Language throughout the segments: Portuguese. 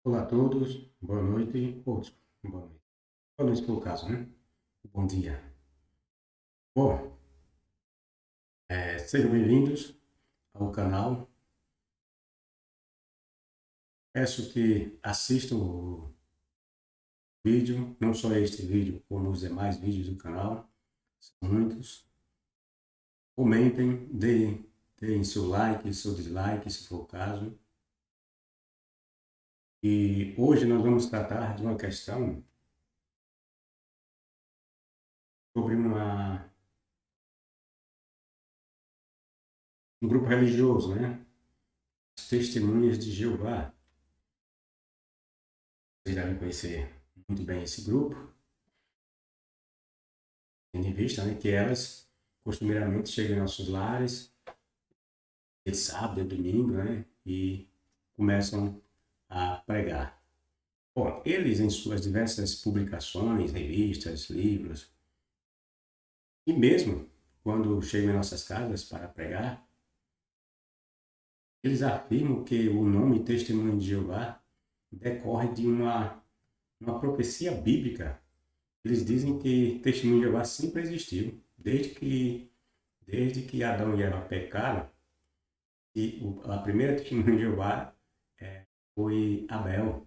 Olá a todos, boa noite, boa noite pelo caso, né? Bom dia. Bom, sejam bem-vindos ao canal. Peço que assistam o vídeo, não só este vídeo, como os demais vídeos do canal, são muitos. Comentem, deem seu like, seu dislike, se for o caso. E hoje nós vamos tratar de uma questão sobre um grupo religioso, né? As Testemunhas de Jeová. Vocês devem conhecer muito bem esse grupo, tendo em vista, né, que elas costumeiramente chegam em nossos lares de sábado e domingo, né, e começam a pregar. Bom, eles em suas diversas publicações, revistas, livros, e mesmo quando chegam em nossas casas para pregar, eles afirmam que o nome Testemunho de Jeová decorre de uma profecia bíblica. Eles dizem que Testemunho de Jeová sempre existiu, desde que Adão e Eva pecaram, e a primeira testemunha de Jeová foi Abel.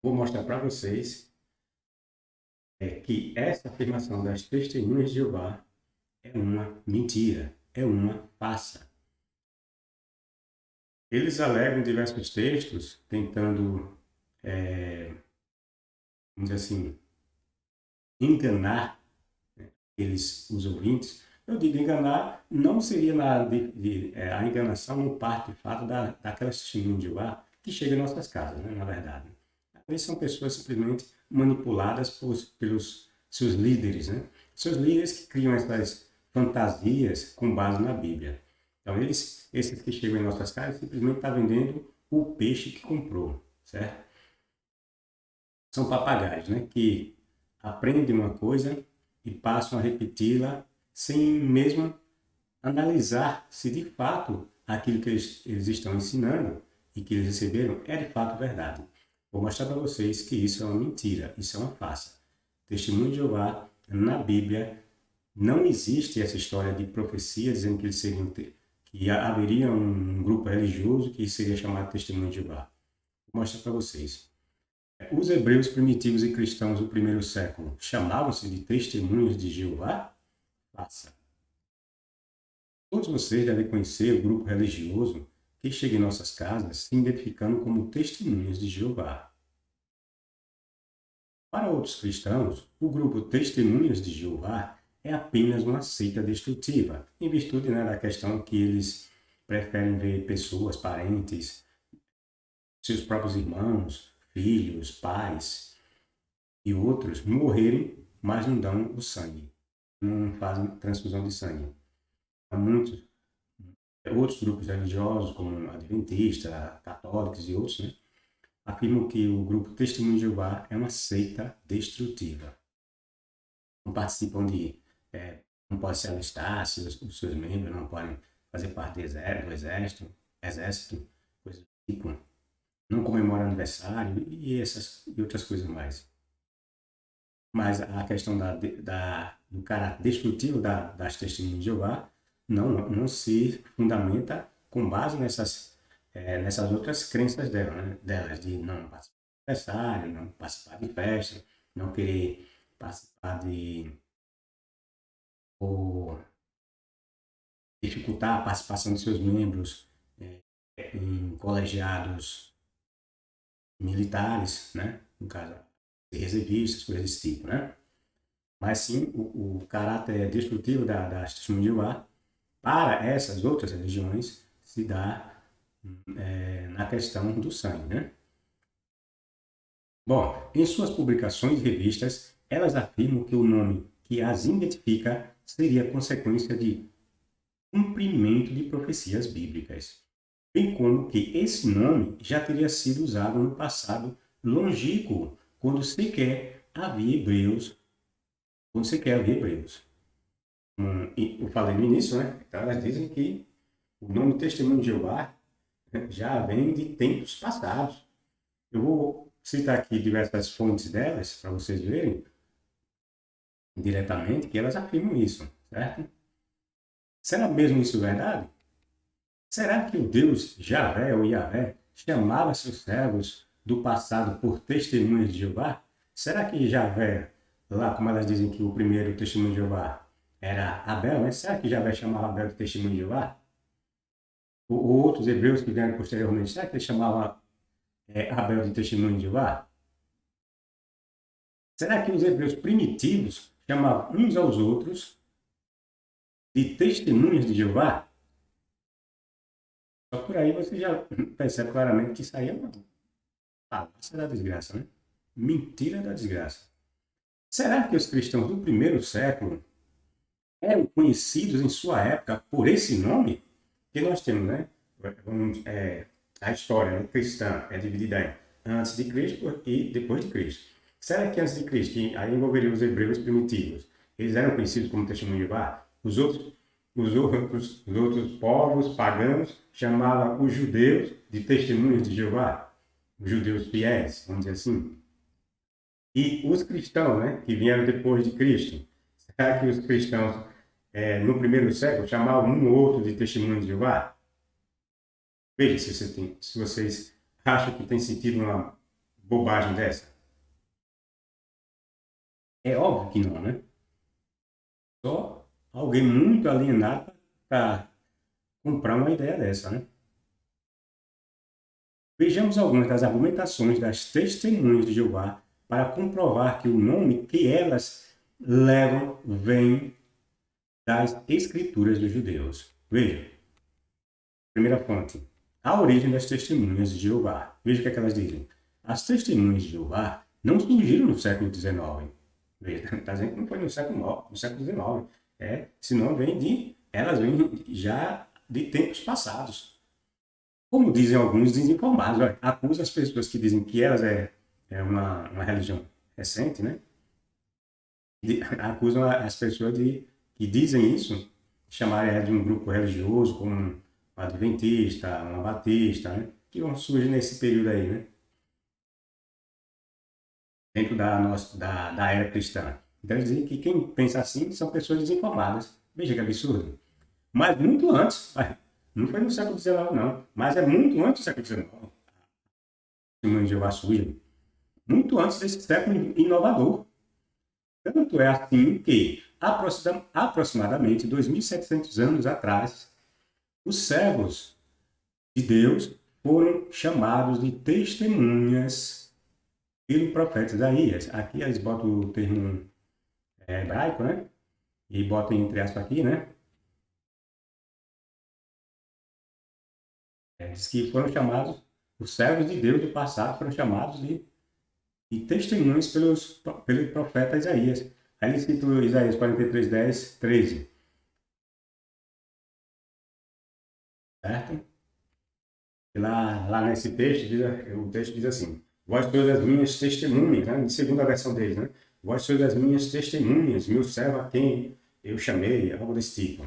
Vou mostrar para vocês que essa afirmação das testemunhas de Jeová é uma mentira, é uma farsa. Eles alegam diversos textos tentando, vamos dizer assim, enganar os ouvintes. Eu digo enganar, não seria a enganação não parte do fato daquelas testemunhas de Jeová que chegam em nossas casas, né, na verdade. Eles são pessoas simplesmente manipuladas pelos seus líderes, né? Seus líderes que criam essas fantasias com base na Bíblia. Então, esses que chegam em nossas casas, simplesmente estão vendendo o peixe que comprou, certo? São papagaios, né? Que aprendem uma coisa e passam a repeti-la sem mesmo analisar se de fato aquilo que eles estão ensinando e que eles receberam é de fato verdade. Vou mostrar para vocês que isso é uma mentira, isso é uma farsa. Testemunho de Jeová, na Bíblia, não existe essa história de profecia dizendo que haveria um grupo religioso que seria chamado Testemunho de Jeová. Vou mostrar para vocês. Os hebreus primitivos e cristãos do primeiro século chamavam-se de Testemunhos de Jeová? Faça. Todos vocês devem conhecer o grupo religioso que chega em nossas casas se identificando como Testemunhas de Jeová. Para outros cristãos, o grupo Testemunhas de Jeová é apenas uma seita destrutiva, em virtude, né, da questão que eles preferem ver pessoas, parentes, seus próprios irmãos, filhos, pais e outros morrerem, mas não dão o sangue, não fazem transfusão de sangue. Há muitos outros grupos religiosos, como Adventista, católicos e outros, né, afirmam que o grupo Testemunho de Jeová é uma seita destrutiva. Não participam não podem se alistar, os seus membros não podem fazer parte do exército, coisas do tipo. Não comemoram aniversário e outras coisas mais. Mas a questão do caráter destrutivo das testemunhas de Jeová não se fundamenta com base nessas outras crenças delas, de não participar de aniversário, não participar de festa, não querer participar ou dificultar a participação de seus membros em colegiados militares, né? No caso, reservistas, coisas desse tipo, né? Mas sim, o caráter destrutivo das testemunhas de Jeová para essas outras religiões se dá na questão do sangue, né? Bom, em suas publicações e revistas, elas afirmam que o nome que as identifica seria consequência de cumprimento de profecias bíblicas, bem como que esse nome já teria sido usado no passado longínquo, quando sequer havia hebreus. Eu falei no início, né? Então elas dizem que o nome Testemunho de Jeová já vem de tempos passados, Eu vou citar aqui diversas fontes delas, para vocês verem diretamente que elas afirmam isso, certo? Será mesmo isso verdade? Será que o Deus Javé ou Yahvé chamava seus servos do passado por testemunhas de Jeová? Será que Javé, lá como elas dizem que o primeiro testemunho de Jeová era Abel, né? Será que Javé chamava Abel de testemunho de Jeová? Ou outros hebreus que vieram posteriormente, será que eles chamavam Abel de testemunho de Jeová? Será que os hebreus primitivos chamavam uns aos outros de testemunhas de Jeová? Só por aí você já percebe claramente que isso aí é uma falácia da desgraça, né? Mentira da desgraça. Será que os cristãos do primeiro século eram conhecidos em sua época por esse nome? Que nós temos, né? A história, né, cristã é dividida em antes de Cristo e depois de Cristo. Será que antes de Cristo, que aí envolveria os hebreus primitivos, eles eram conhecidos como testemunho de Jeová? Os outros povos pagãos chamavam os judeus de testemunhas de Jeová, os judeus fiéis, vamos dizer assim. E os cristãos, né, que vieram depois de Cristo, será que os cristãos no primeiro século chamavam um ou outro de testemunho de Jeová? Veja se vocês acham que tem sentido uma bobagem dessa. É óbvio que não, né? Só alguém muito alienado para comprar uma ideia dessa, né? Vejamos algumas das argumentações das testemunhas de Jeová para comprovar que o nome que elas levam vem das escrituras dos judeus. Veja, primeira fonte, a origem das testemunhas de Jeová. Veja o que é que elas dizem. As testemunhas de Jeová não surgiram no século XIX. Veja, está dizendo que não foi no século XIX. Senão elas vêm já de tempos passados. Como dizem alguns desinformados, acusa as pessoas que dizem que elas é uma religião recente, né? Acusam as pessoas que dizem isso, chamarem ela de um grupo religioso, como um adventista, um batista, né? Que vão surgir nesse período aí, né? Dentro da era cristã. Então, eles dizem que quem pensa assim são pessoas desinformadas. Veja que absurdo. Mas muito antes, não foi no século XIX, não, mas é muito antes do século XIX. O de Jeová surge. Muito antes desse século inovador. Tanto é assim que, aproximadamente 2.700 anos atrás, os servos de Deus foram chamados de testemunhas pelo profeta Isaías. Aqui eles botam o termo hebraico, né? E botam entre aspas aqui, né? Diz que foram chamados, os servos de Deus do passado foram chamados de testemunhas pelo profeta Isaías. Aí ele cita Isaías 43, 10, 13. Certo? E lá nesse texto, o texto diz assim: Vós sois as minhas testemunhas, né? De segunda versão deles, né? Vós sois as minhas testemunhas, meu servo a quem eu chamei, algo desse tipo.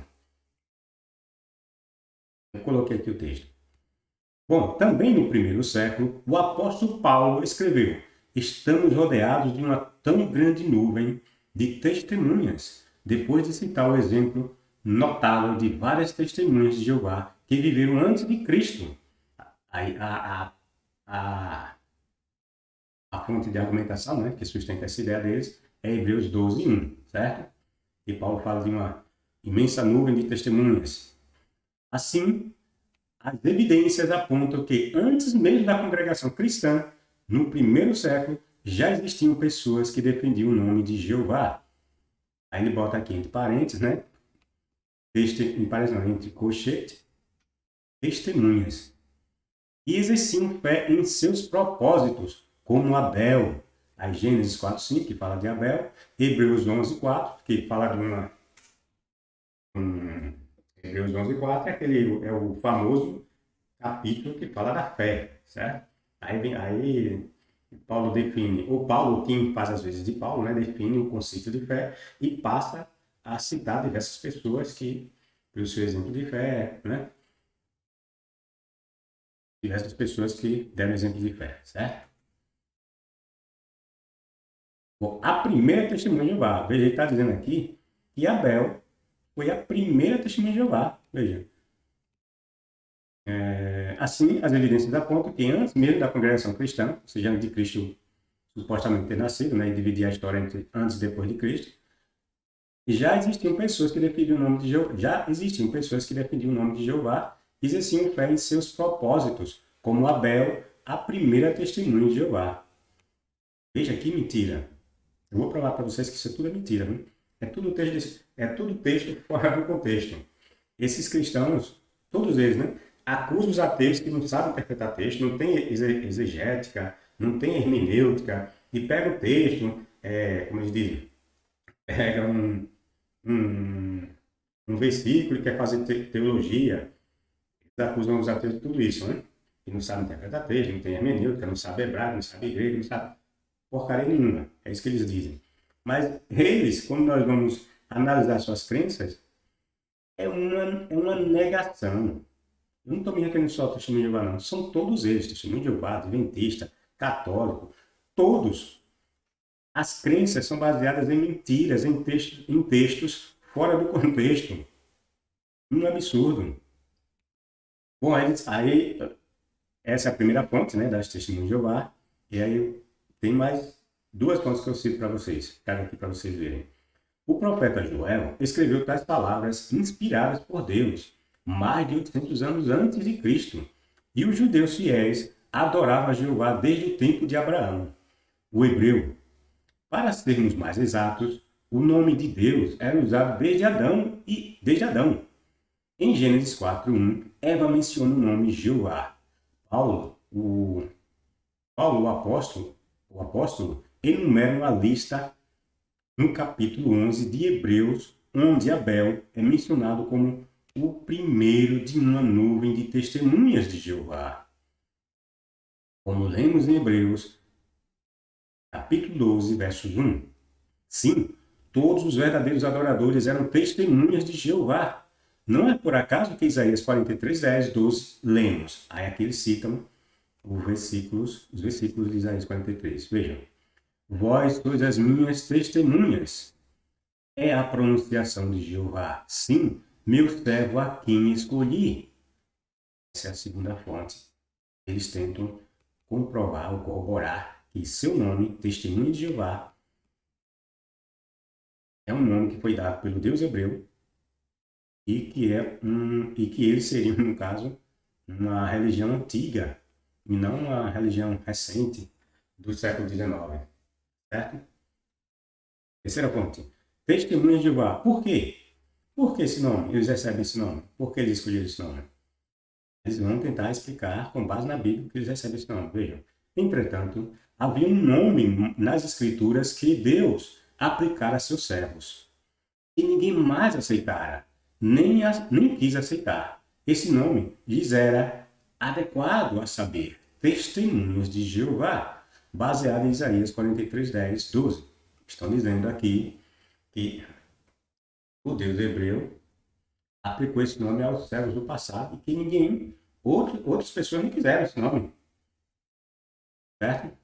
Eu coloquei aqui o texto. Bom, também no primeiro século, o apóstolo Paulo escreveu: Estamos rodeados de uma tão grande nuvem de testemunhas, depois de citar o exemplo notável de várias testemunhas de Jeová que viveram antes de Cristo. Aí, a fonte de argumentação, né, que sustenta essa ideia deles, é Hebreus 12, 1, certo? E Paulo fala de uma imensa nuvem de testemunhas. Assim, as evidências apontam que antes mesmo da congregação cristã, no primeiro século, já existiam pessoas que defendiam o nome de Jeová. Aí ele bota aqui entre parênteses, né? Entre colchete, testemunhas. E exerciam fé em seus propósitos, como Abel. Aí Gênesis 4, 5, que fala de Abel. Hebreus 11, 4, que fala de Hebreus 11, 4 é o famoso capítulo que fala da fé, certo? Aí Paulo define, ou Paulo, quem faz às vezes de Paulo, né, define o conceito de fé e passa a citar diversas pessoas que, pelo seu exemplo de fé, né, diversas pessoas que deram exemplo de fé, certo? Bom, a primeira testemunha de Jeová. Veja, ele está dizendo aqui que Abel foi a primeira testemunha de Jeová. Veja. Assim, as evidências apontam que antes mesmo da congregação cristã, ou seja, antes de Cristo supostamente ter nascido, né, e dividir a história entre antes e depois de Cristo, já existiam pessoas que defendiam o nome de Jeová, e exerciam fé em seus propósitos, como Abel, a primeira testemunha de Jeová. Veja que mentira. Eu vou provar para vocês que isso tudo é mentira. Né? É tudo texto fora do contexto. Esses cristãos, todos eles, né, acusam os ateus que não sabem interpretar texto, não tem exegética, não tem hermenêutica, e pegam o texto, como eles dizem, pega um, um versículo e quer fazer teologia. Eles acusam os ateus de tudo isso, né? Que não sabem interpretar texto, não tem hermenêutica, não sabe hebraico, não sabe grego, não sabe porcaria nenhuma. É isso que eles dizem. Mas eles, quando nós vamos analisar suas crenças, é uma negação. Eu não estou me referindo só ao testemunho de Jeová, não. São todos eles, testemunho de Jeová, adventista, católico, todos. As crenças são baseadas em mentiras, em textos fora do contexto. Um absurdo. Bom, aí essa é a primeira fonte, né, das testemunhas de Jeová. E aí tem mais duas fontes que eu cito para vocês, trago aqui para vocês verem. O profeta Joel escreveu tais palavras inspiradas por Deus, mais de 800 anos antes de Cristo. E os judeus fiéis adoravam a Jeová desde o tempo de Abraão. O hebreu, para sermos mais exatos, o nome de Deus era usado desde Adão. Em Gênesis 4:1, Eva menciona o nome Jeová. Paulo, o apóstolo, enumera uma lista no capítulo 11 de Hebreus, onde Abel é mencionado como o primeiro de uma nuvem de testemunhas de Jeová. Como lemos em Hebreus, capítulo 12, versos 1. Sim, todos os verdadeiros adoradores eram testemunhas de Jeová. Não é por acaso que Isaías 43, 10, 12 lemos. Aí aqui eles citam os versículos de Isaías 43. Vejam. Vós sois as minhas testemunhas. É a pronunciação de Jeová. Sim, meu servo a quem escolhi. Essa é a segunda fonte. Eles tentam comprovar ou corroborar que seu nome, testemunho de Jeová, é um nome que foi dado pelo Deus hebreu e que eles seriam, no caso, uma religião antiga e não uma religião recente do século XIX. Certo? Terceira fonte. Testemunha de Jeová. Por quê? Por que esse nome? Eles recebem esse nome. Por que eles escolheram esse nome? Eles vão tentar explicar, com base na Bíblia, que eles recebem esse nome. Vejam. Entretanto, havia um nome nas Escrituras que Deus aplicara a seus servos. E ninguém mais aceitara, nem quis aceitar. Esse nome lhes era adequado a saber, testemunhas de Jeová, baseado em Isaías 43, 10, 12. Estão dizendo aqui que o Deus hebreu aplicou esse nome aos servos do passado e que outras pessoas não quiseram esse nome. Certo?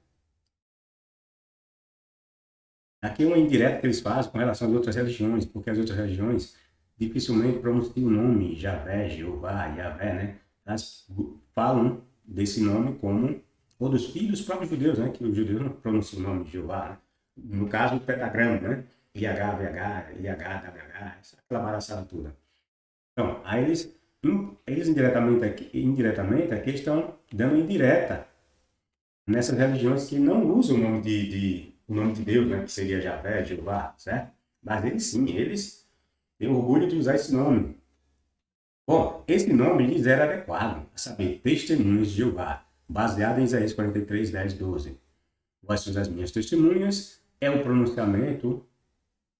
Aqui é uma indireta que eles fazem com relação às outras religiões, porque as outras religiões dificilmente pronunciam o nome Javé, Jeová, Yahvé, né? Elas falam desse nome como, ou dos filhos dos próprios judeus, né? Que os judeus não pronunciam o nome de Jeová, né? No caso, o pentagrama, né? IHVH, IHWH, aquela baraçada toda. Então, aí eles indiretamente aqui estão dando indireta nessas religiões que não usam o nome de Deus, né? Que seria Javé, Jeová, certo? Mas eles têm orgulho de usar esse nome. Bom, esse nome lhes era adequado, a saber, testemunhas de Jeová, baseado em Isaías 43, 10, 12. Vós sois as minhas testemunhas, é o pronunciamento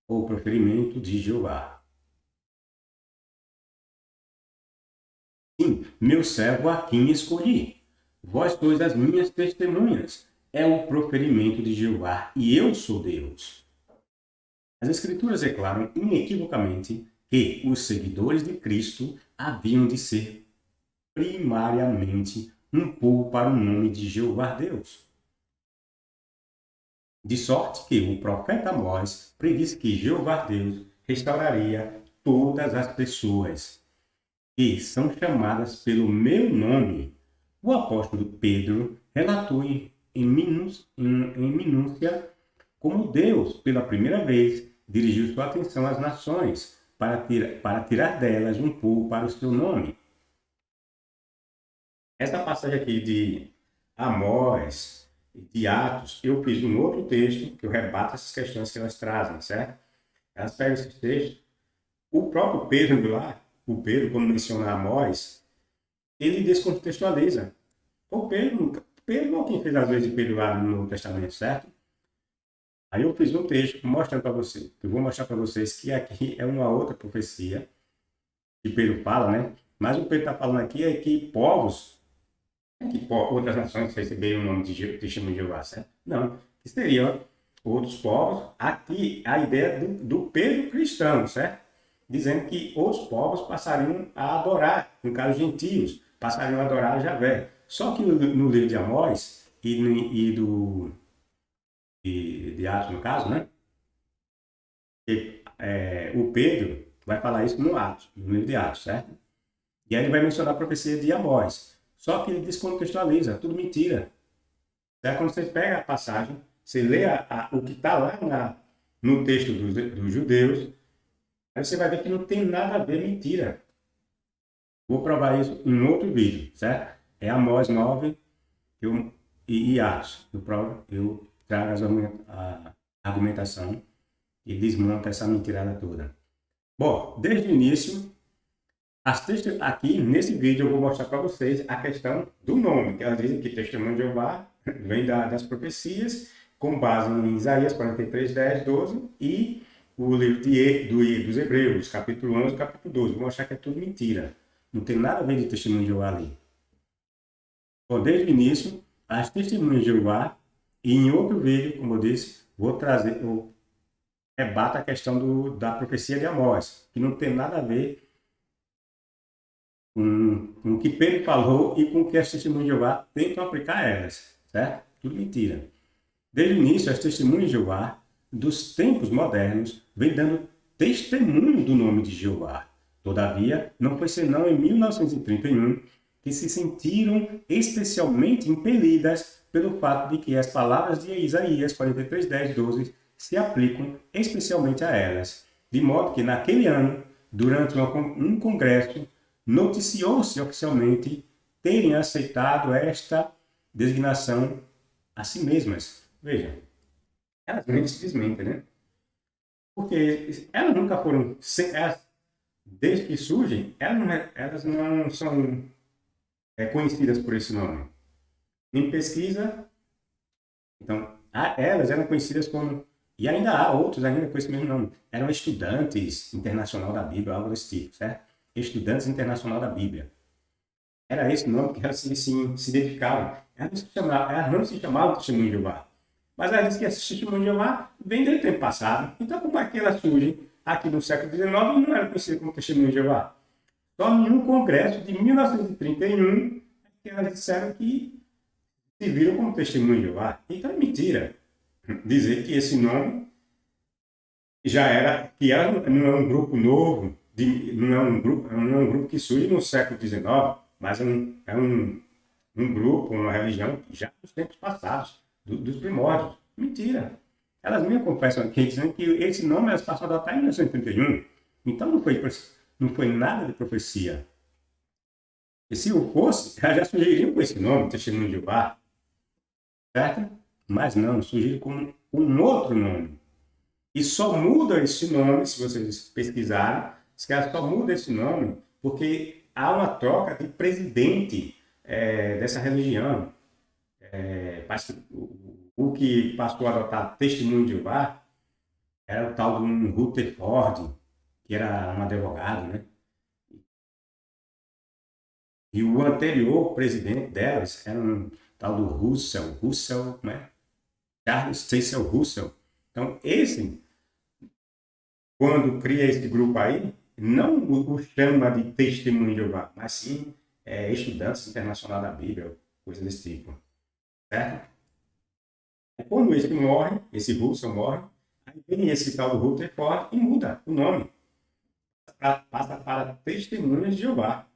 ou proferimento de Jeová. Sim, meu servo a quem escolhi. Vós sois as minhas testemunhas, é o proferimento de Jeová, e eu sou Deus. As Escrituras declaram inequivocamente que os seguidores de Cristo haviam de ser primariamente um povo para o nome de Jeová Deus. De sorte que o profeta Amós predisse que Jeová Deus restauraria todas as pessoas que são chamadas pelo meu nome. O apóstolo Pedro relatou em minúcia como Deus, pela primeira vez, dirigiu sua atenção às nações para tirar delas um povo para o seu nome. Essa passagem aqui de Amós, de Atos, eu fiz um outro texto que eu rebato essas questões que elas trazem, certo? Elas pegam esses textos. O próprio Pedro lá, o Pedro, quando menciona Amós, ele descontextualiza. Pedro não é quem fez as vezes de Pedro lá no Novo Testamento, certo? Aí eu fiz um texto mostrando para vocês, eu vou mostrar para vocês que aqui é uma outra profecia que Pedro fala, né? Mas o Pedro está falando aqui é que povos, outras nações receberam o nome de testemunho de Jeová, certo? Não, que seriam outros povos. Aqui a ideia do Pedro cristão, certo? Dizendo que outros povos passariam a adorar, no caso gentios, passariam a adorar Javé. Só que no livro de Amós de Atos, no caso, né? O Pedro vai falar isso no Atos, no livro de Atos, certo? E aí ele vai mencionar a profecia de Amós. Só que ele descontextualiza, tudo mentira. Certo? Quando você pega a passagem, você lê o que está lá no texto dos judeus, aí você vai ver que não tem nada a ver, mentira. Vou provar isso em outro vídeo, certo? É Amós 9 e Atos. Eu trago a argumentação e desmonta essa mentirada toda. Bom, desde o início, aqui nesse vídeo eu vou mostrar para vocês a questão do nome, que elas dizem que testemunho de Jeová vem das profecias, com base em Isaías 43, 10, 12 e o livro dos Hebreus, capítulo 11 e capítulo 12. Vou mostrar que é tudo mentira. Não tem nada a ver de testemunho de Jeová ali. Bom, desde o início, as testemunhas de Jeová, e em outro vídeo, como eu disse, eu rebato a questão da profecia de Amós, que não tem nada a ver com o que Pedro falou e com o que as testemunhas de Jeová tentam aplicar a elas, certo? Tudo mentira. Desde o início, as testemunhas de Jeová, dos tempos modernos, vêm dando testemunho do nome de Jeová. Todavia, não foi senão em 1931 que se sentiram especialmente impelidas pelo fato de que as palavras de Isaías 43, 10, 12 se aplicam especialmente a elas. De modo que, naquele ano, durante um congresso, noticiou-se oficialmente terem aceitado esta designação a si mesmas. Veja, elas mesmas se desmentem, né? Porque elas nunca foram, desde que surgem, elas não são conhecidas por esse nome. Em pesquisa, então, elas eram conhecidas como, e ainda há outros ainda com esse mesmo nome, eram estudantes internacional da Bíblia, algo desse tipo, certo? Estudantes internacional da Bíblia. Era esse o nome que elas se identificavam. Elas não se chamavam Testemunho de Jeová. Mas elas dizem que esse Testemunho de Jeová vem do tempo passado. Então, como é que elas surgem aqui no século XIX e não eram conhecidas como Testemunho de Jeová? Só em um congresso de 1931 que elas disseram que se viram como Testemunho de Jeová. Então é mentira dizer que esse nome já era, que ela não é um grupo novo, não é um grupo que surge no século XIX, mas é um grupo, uma religião já dos tempos passados, dos primórdios. Mentira. Elas mesmas confessam aqui, dizendo que esse nome elas passam a adotar em 1931. Então não foi nada de profecia. E se o fosse, elas já surgiriam com esse nome, Testemunho de Jeová, certo? Mas não, surgiram com um outro nome. E só muda esse nome, se vocês pesquisarem, só muda esse nome porque há uma troca de presidente dessa religião. O que passou a adotar Testemunho de Jeová era o tal de um Rutherford, que era um advogado, né? E o anterior presidente delas era um tal do Russell, né? Charles Cecil Russell. Então, quando cria esse grupo aí, não o chama de Testemunho de Jeová, mas sim estudantes internacionais da Bíblia, coisa desse tipo. Certo? Quando esse morre, esse Russell morre, aí vem esse tal do Rutherford e muda o nome. Passa para Testemunhas de Jeová.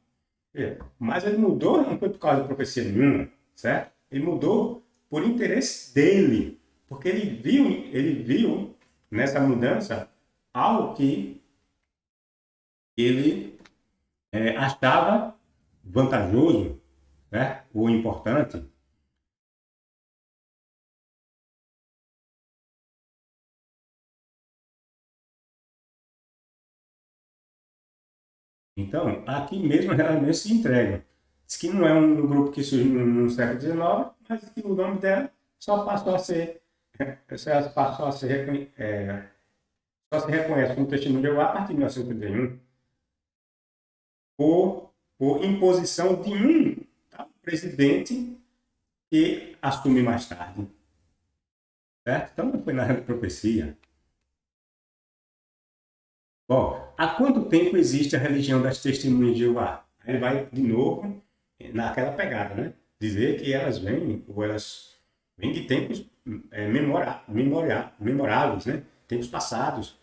Mas ele mudou não foi por causa de profecia nenhuma, certo? Ele mudou por interesse dele, porque ele viu nessa mudança algo que ele achava vantajoso, né? Ou importante. Então, aqui mesmo realmente se entrega. Diz que não é um grupo que surgiu no século XIX, mas que o nome dela só passou a ser, só passou a ser, só se reconhece como testemunho de Jeová a partir de 1931, por imposição de um presidente que assume mais tarde. Certo? Então não foi nada de profecia. Bom, há quanto tempo existe a religião das testemunhas de Jeová? Aí vai de novo naquela pegada, né? Dizer que elas vêm, ou elas vêm de tempos memoráveis, né? Tempos passados.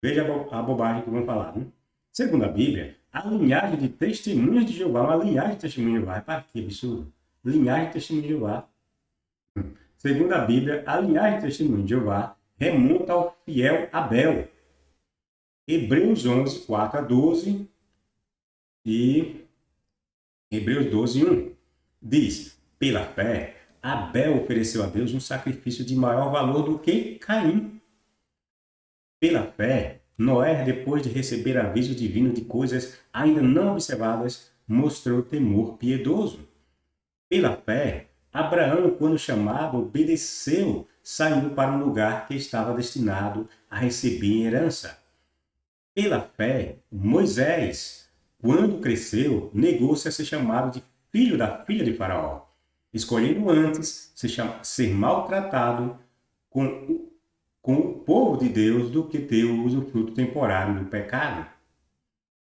Veja a bobagem que vão falar, né? Segundo a Bíblia, a linhagem de testemunhas de Jeová, uma linhagem de testemunhas de Jeová, para que absurdo? Linhagem de testemunhas de Jeová. Segundo a Bíblia, a linhagem de testemunhas de Jeová remonta ao fiel Abel. Hebreus 11, 4 a 12 e Hebreus 12, 1. Diz, pela fé, Abel ofereceu a Deus um sacrifício de maior valor do que Caim. Pela fé, Noé, depois de receber aviso divino de coisas ainda não observadas, mostrou temor piedoso. Pela fé, Abraão, quando chamado, obedeceu, saindo para um lugar que estava destinado a receber em herança. Pela fé, Moisés, quando cresceu, negou-se a ser chamado de filho da filha de Faraó, escolhendo antes ser maltratado com o povo de Deus do que ter o usufruto temporário do pecado.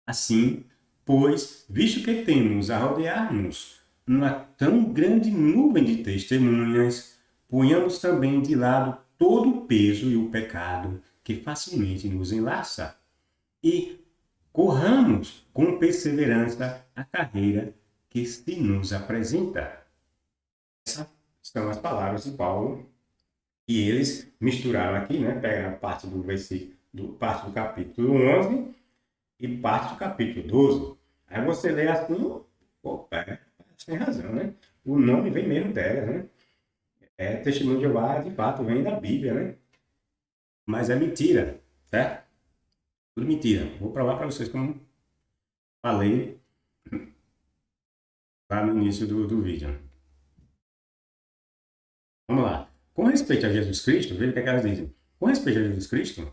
Assim, pois, visto que temos a rodear-nos uma tão grande nuvem de testemunhas, ponhamos também de lado todo o peso e o pecado que facilmente nos enlaça e corramos com perseverança a carreira que se nos apresenta. Essas são as palavras de Paulo e eles misturaram aqui, né? Pegaram parte do versículo, parte do capítulo 11 e parte do capítulo 12. Aí você lê assim, opa, tem razão, né? O nome vem mesmo dela, né? Testemunho de Jeová, de fato, vem da Bíblia, né? Mas é mentira, certo? Tudo mentira. Vou provar para vocês como falei lá no início do vídeo. Vamos lá. Com respeito a Jesus Cristo, veja o que elas dizem. Com respeito a Jesus Cristo, a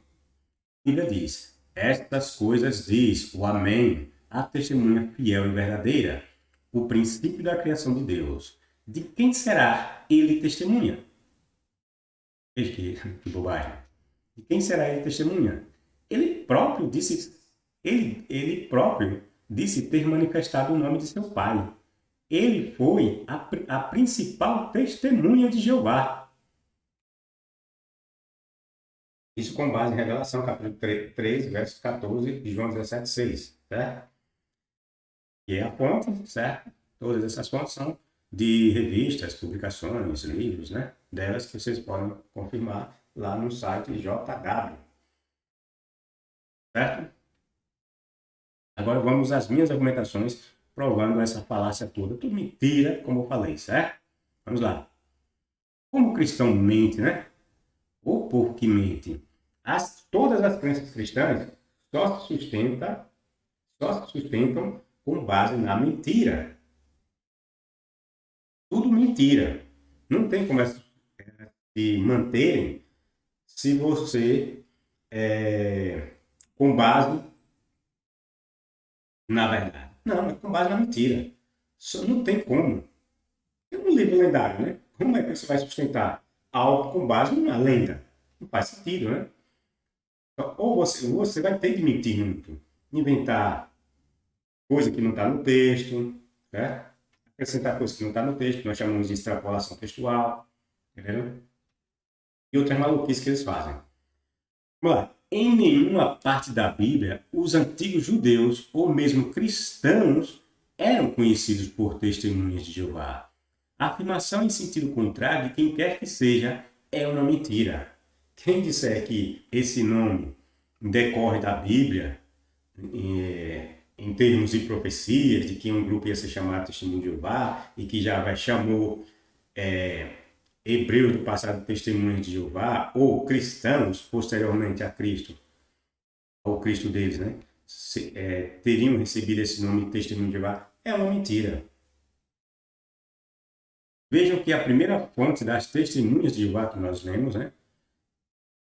Bíblia diz: estas coisas diz o Amém, a testemunha fiel e verdadeira, o princípio da criação de Deus. De quem será ele testemunha? Veja que bobagem. De quem será ele testemunha? Ele próprio disse ter manifestado o nome de seu Pai. Ele foi a principal testemunha de Jeová. Isso com base em Revelação, capítulo 3, versos 14 e João 17, 6, certo? E é a fonte, certo? Todas essas fontes são de revistas, publicações, livros, né? Delas que vocês podem confirmar lá no site JW, certo? Agora vamos às minhas argumentações provando essa falácia toda. Tudo mentira, como eu falei, certo? Vamos lá. Como o cristão mente, né? O povo que mente. Todas as crenças cristãs só se sustentam com base na mentira. Tudo mentira. Não tem como se manterem se você com base na verdade. Não, é com base na mentira. Isso não tem como. É um livro lendário, né? Como é que você vai sustentar algo com base numa lenda? Não faz sentido, né? Então, ou você vai ter que mentir muito, inventar coisa que não está no texto, né? Acrescentar coisa que não está no texto, que nós chamamos de extrapolação textual. Entendeu? E outras maluquices que eles fazem. Vamos lá. Em nenhuma parte da Bíblia, os antigos judeus ou mesmo cristãos eram conhecidos por testemunhas de Jeová. A afirmação em sentido contrário de quem quer que seja é uma mentira. Quem disser que esse nome decorre da Bíblia, em termos de profecias, de que um grupo ia ser chamado Testemunho de Jeová, e que já chamou hebreus do passado Testemunhas de Jeová, ou cristãos posteriormente a Cristo, ao Cristo deles, né? Teriam recebido esse nome de Testemunho de Jeová, é uma mentira. Vejam que a primeira fonte das Testemunhas de Jeová que nós lemos, né,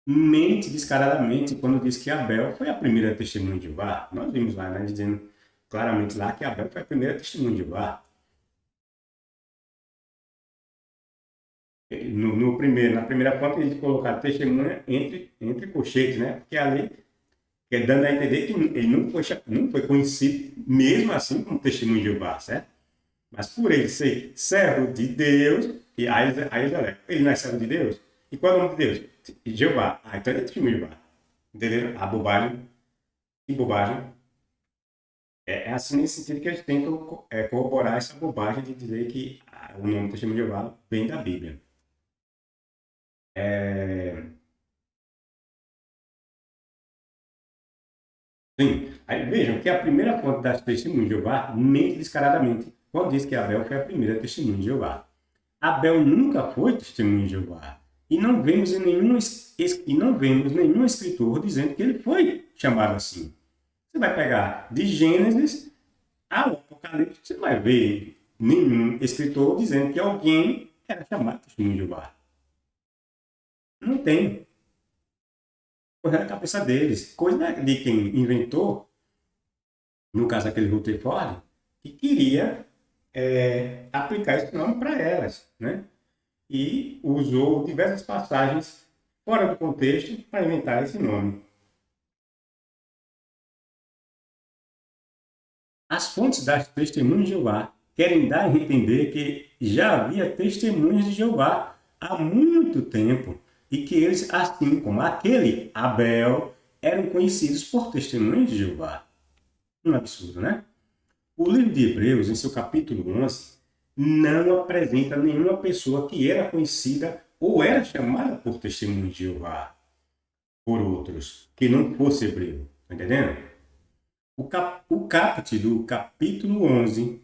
mente descaradamente quando diz que Abel foi a primeira testemunha de Jeová. Nós vimos lá, né, dizendo claramente lá que Abel foi a primeira testemunha de Jeová. Na primeira fonte, eles colocaram testemunha entre colchetes, né? Porque ali, dando a entender que ele não foi conhecido, mesmo assim, como testemunho de Jeová, certo? Mas por ele ser servo de Deus, e aí eles alegam, ele não é servo de Deus? E qual é o nome de Deus? Jeová. Ah, então ele é testemunho de Jeová. Entenderam? A bobagem. Que bobagem. É assim nesse sentido que eles tentam corroborar essa bobagem de dizer que o nome testemunho de Jeová vem da Bíblia. Sim. Aí vejam que a primeira fonte das testemunhas de Jeová mente descaradamente quando diz que Abel foi a primeira testemunha de Jeová. Abel nunca foi testemunha de Jeová. E não vemos nenhum escritor dizendo que ele foi chamado assim. Você vai pegar de Gênesis ao Apocalipse, você não vai ver nenhum escritor dizendo que alguém era chamado testemunho de Jeová. Não tem. Coisa na cabeça deles. Coisa de quem inventou, no caso aquele Rutherford, que queria aplicar esse nome para elas, né? E usou diversas passagens fora do contexto para inventar esse nome. As fontes das testemunhas de Jeová querem dar a entender que já havia testemunhas de Jeová há muito tempo e que eles, assim como aquele Abel, eram conhecidos por testemunhas de Jeová. Um absurdo, né? O livro de Hebreus, em seu capítulo 11, não apresenta nenhuma pessoa que era conhecida ou era chamada por testemunho de Jeová por outros, que não fosse hebreu. Está entendendo? O caput do capítulo 11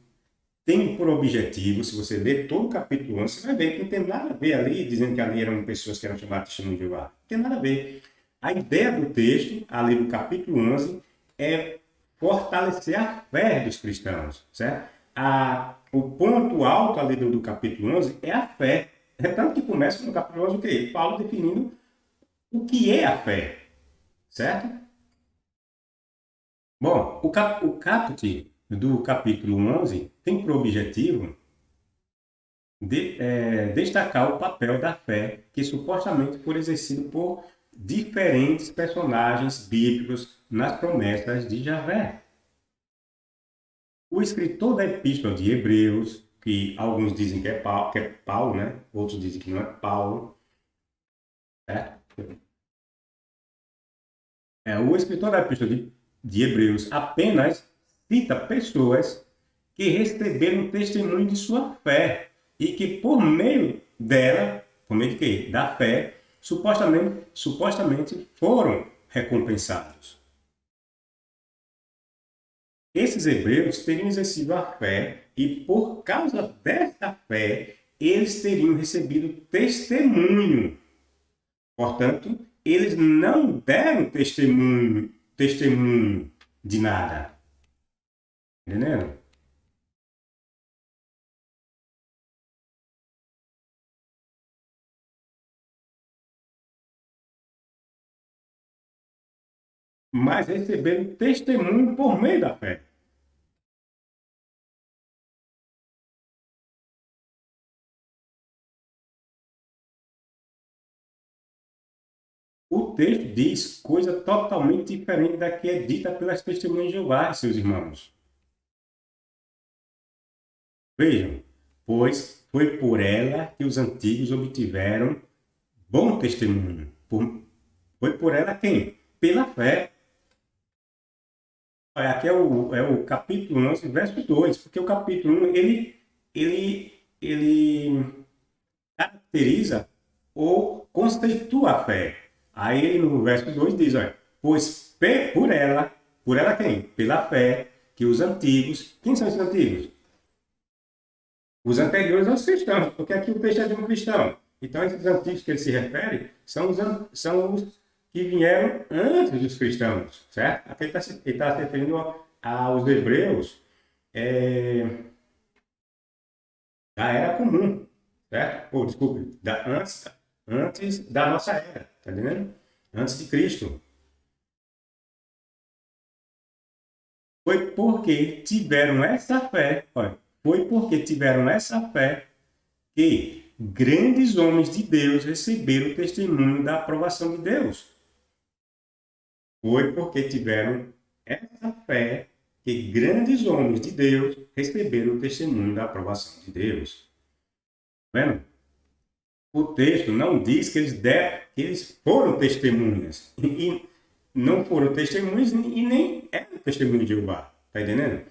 tem por objetivo, se você ler todo o capítulo 11, você vai ver que não tem nada a ver ali, dizendo que ali eram pessoas que eram chamadas de testemunho de Jeová. Não tem nada a ver. A ideia do texto, ali do capítulo 11, é fortalecer a fé dos cristãos, certo? O ponto alto ali do capítulo 11 é a fé. É tanto que começa no capítulo 11 o quê? Paulo definindo o que é a fé, certo? Bom, o caput do capítulo 11 tem por objetivo destacar o papel da fé que supostamente foi exercido por diferentes personagens bíblicos nas promessas de Javé. O escritor da Epístola de Hebreus, que alguns dizem que é Paulo, né? Outros dizem que não é Paulo. O escritor da Epístola de Hebreus apenas cita pessoas que receberam testemunho de sua fé e que por meio dela, por meio de quê? Da fé, supostamente foram recompensados. Esses hebreus teriam exercido a fé e, por causa dessa fé, eles teriam recebido testemunho. Portanto, eles não deram testemunho de nada. Entendendo? Mas receberam testemunho por meio da fé. O texto diz coisa totalmente diferente da que é dita pelas testemunhas de Jeová, seus irmãos. Vejam, pois foi por ela que os antigos obtiveram bom testemunho. Foi por ela quem? Pela fé. Aqui é o capítulo 11, verso 2, porque o capítulo 1, ele caracteriza ou conceitua a fé. Aí ele no verso 2 diz, olha, pois por ela quem? Pela fé que os antigos, quem são esses antigos? Os anteriores aos cristãos, porque aqui o texto é de um cristão. Então esses antigos que ele se refere são os que vieram antes dos cristãos, certo? Aqui ele está se referindo aos hebreus da era comum, certo? Ou, desculpe, antes da nossa era, tá entendendo? Antes de Cristo. Foi porque tiveram essa fé, olha, foi porque tiveram essa fé que grandes homens de Deus receberam o testemunho da aprovação de Deus. Foi porque tiveram essa fé que grandes homens de Deus receberam o testemunho da aprovação de Deus. Tá vendo? O texto não diz que eles foram testemunhas. E não foram testemunhas e nem eram testemunho de Jeová. Está entendendo?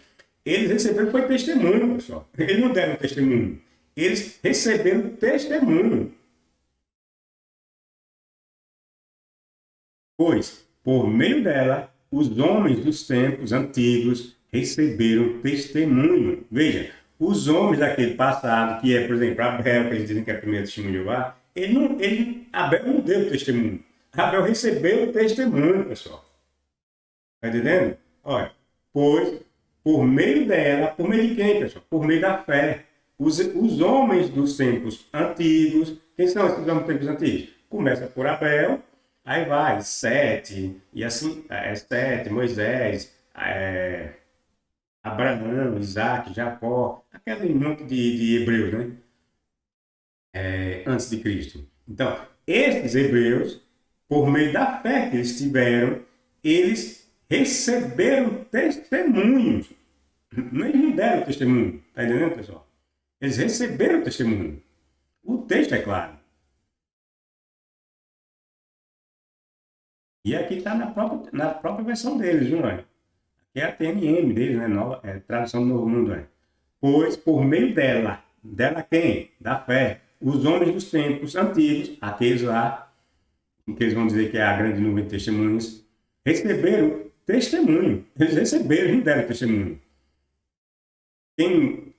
Eles receberam foi testemunho, pessoal. Eles não deram testemunho. Eles receberam testemunho. Pois, por meio dela, os homens dos tempos antigos receberam testemunho. Veja, os homens daquele passado, que é, por exemplo, Abel, que eles dizem que é o primeiro testemunho de Jeová, Abel não deu testemunho. Abel recebeu o testemunho, pessoal. Está entendendo? Olha, pois, por meio dela, por meio de quem, pessoal? Por meio da fé. Os homens dos tempos antigos, quem são esses homens dos tempos antigos? Começa por Abel, aí vai, Sete, e assim, Sete, Moisés, Abraão, Isaac, Jacó, aquele monte de hebreus, né? Antes de Cristo. Então, esses hebreus, por meio da fé que eles tiveram, eles receberam testemunhos. Eles não deram testemunho. Está entendendo, pessoal? Eles receberam testemunho. O texto é claro. E aqui está na própria versão deles, não é? Aqui é a TNM deles, né? Tradução do Novo Mundo, né? Pois por meio dela quem? Da fé, os homens dos tempos antigos, aqueles lá, que eles vão dizer que é a grande nuvem de testemunhas, receberam testemunho. Eles receberam, não deram testemunho. Quem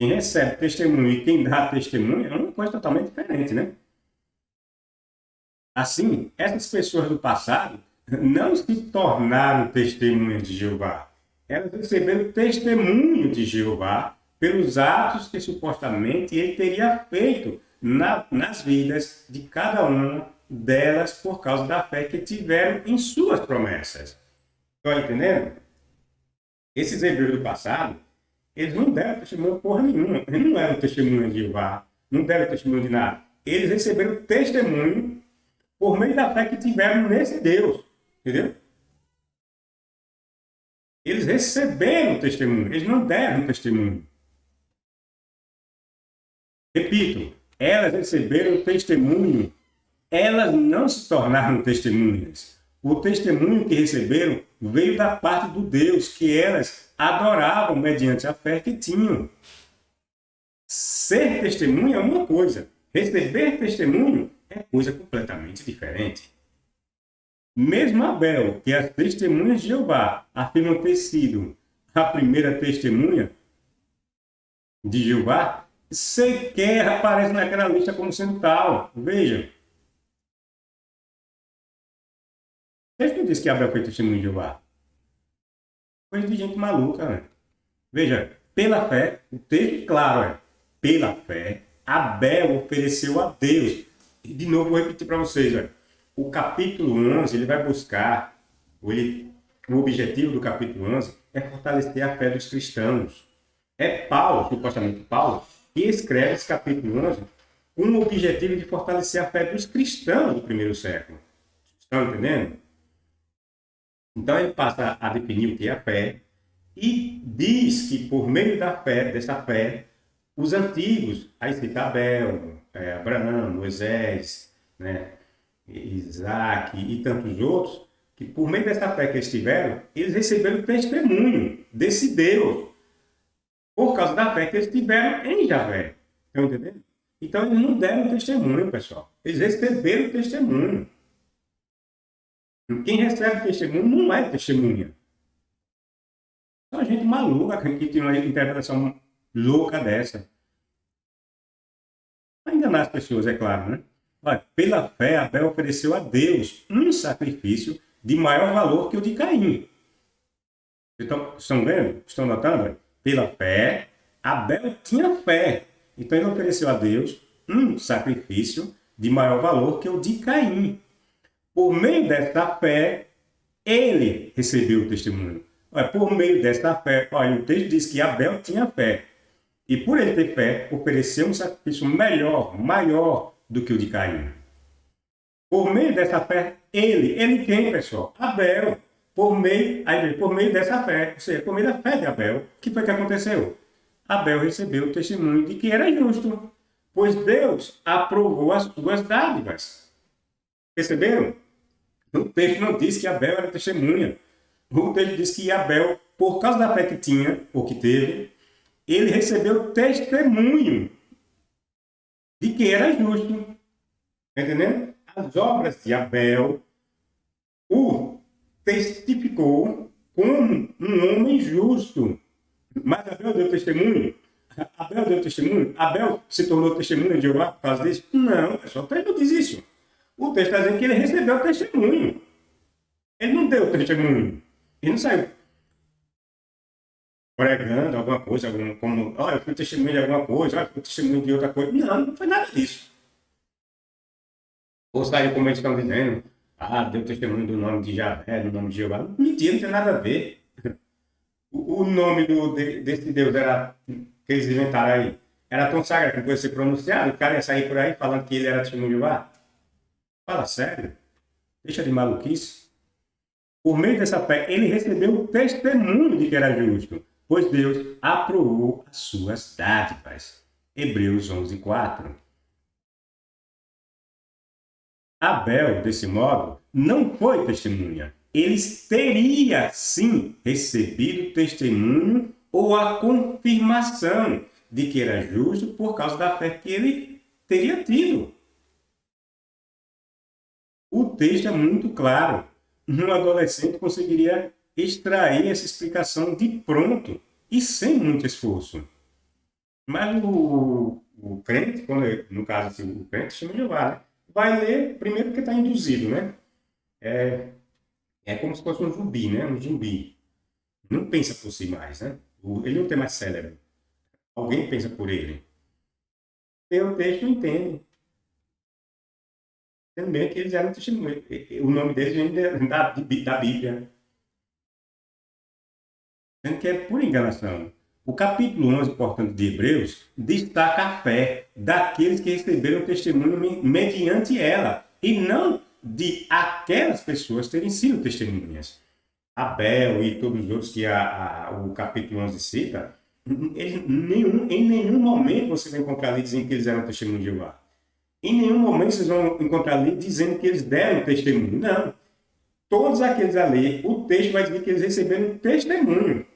recebe testemunho e quem dá testemunho é uma coisa totalmente diferente, né? Assim, essas pessoas do passado não se tornaram testemunhas de Jeová. Elas receberam testemunho de Jeová pelos atos que supostamente ele teria feito nas vidas de cada uma delas por causa da fé que tiveram em suas promessas. Estão entendendo? Esses hebreus do passado, eles não deram testemunho porra nenhuma. Eles não eram testemunho de Jeová, não deram testemunho de nada. Eles receberam testemunho por meio da fé que tiveram nesse Deus. Entendeu? Eles receberam testemunho, eles não deram testemunho. Repito, elas receberam testemunho, elas não se tornaram testemunhas. O testemunho que receberam veio da parte do Deus que elas adoravam mediante a fé que tinham. Ser testemunha é uma coisa, receber testemunho é coisa completamente diferente. Mesmo Abel, que as testemunhas de Jeová afirmam ter sido a primeira testemunha de Jeová, sequer aparece naquela lista como sendo tal. Veja. O texto diz que Abel foi testemunho de Jeová. Coisa de gente maluca, né? Veja, pela fé, o texto claro é, pela fé, Abel ofereceu a Deus. E de novo, vou repetir para vocês, olha. O capítulo 11, ele vai buscar, o objetivo do capítulo 11 é fortalecer a fé dos cristãos. É Paulo, supostamente Paulo, que escreve esse capítulo 11 com o objetivo de fortalecer a fé dos cristãos do primeiro século. Estão entendendo? Então ele passa a definir o que é a fé, E diz que por meio dessa fé, os antigos, aí cita Abel, Abraão, Moisés, né, Isaac e tantos outros, que por meio dessa fé que eles tiveram, eles receberam testemunho desse Deus, por causa da fé que eles tiveram em Javé. Estão entendendo? Então eles não deram testemunho, pessoal. Eles receberam testemunho. Quem recebe testemunho não é testemunha. Só gente maluca que tem uma interpretação louca dessa. Para enganar as pessoas, é claro, né? Olha, pela fé, Abel ofereceu a Deus um sacrifício de maior valor que o de Caim. Estão vendo? Estão notando? Pela fé, Abel tinha fé. Então ele ofereceu a Deus um sacrifício de maior valor que o de Caim. Por meio desta fé, ele recebeu o testemunho. Por meio desta fé, olha, o texto diz que Abel tinha fé. E por ele ter fé, ofereceu um sacrifício melhor, maior do que o de Caim. Por meio dessa fé, ele quem, pessoal? Abel. Por meio dessa fé, ou seja, por meio da fé de Abel, o que foi que aconteceu? Abel recebeu o testemunho de que era justo, pois Deus aprovou as suas dádivas. Perceberam? O texto não diz que Abel era testemunha. O texto diz que Abel, por causa da fé que tinha, ou que teve, ele recebeu testemunho de que era justo. Entendendo? As obras de Abel o testificou como um homem justo. Mas Abel deu testemunho? Abel deu testemunho? Abel se tornou testemunha de Jeová por causa disso? Não, pessoal, o texto não diz isso. O texto está dizendo que ele recebeu testemunho. Ele não deu testemunho. Ele não saiu pregando alguma coisa, como, eu fui testemunho de alguma coisa, eu fui testemunho de outra coisa. Não, não foi nada disso. Ou saiu como eles estão dizendo, deu testemunho do nome de Javé, do nome de Jeová. Mentira, não tem nada a ver. O nome desse Deus que eles inventaram aí era tão sagrado que não podia ser pronunciado, o cara ia sair por aí falando que ele era testemunho de Jeová. Fala sério. Deixa de maluquice. Por meio dessa fé, ele recebeu o testemunho de que era justo, pois Deus aprovou as suas dádivas. Hebreus 11:4. Abel, desse modo, não foi testemunha. Ele teria, sim, recebido testemunho ou a confirmação de que era justo por causa da fé que ele teria tido. O texto é muito claro. Um adolescente conseguiria extrair essa explicação de pronto e sem muito esforço. Mas o crente, no caso assim, o crente chama de Jeová, né? Vai ler primeiro porque está induzido, né? É como se fosse um zumbi, né? Um zumbi. Não pensa por si mais, né? Ele não tem mais cérebro. Alguém pensa por ele. E o texto não entende. Também que eles eram testemunhas. O nome deles vem da Bíblia. Sendo que é por enganação. O capítulo 11, portanto, de Hebreus, destaca a fé daqueles que receberam testemunho mediante ela, e não de aquelas pessoas terem sido testemunhas. Abel e todos os outros que o capítulo 11 cita, em nenhum momento você vai encontrar ali dizendo que eles eram testemunhos de Jeová. Em nenhum momento vocês vão encontrar ali dizendo que eles deram testemunho. Não. Todos aqueles ali, o texto vai dizer que eles receberam testemunho.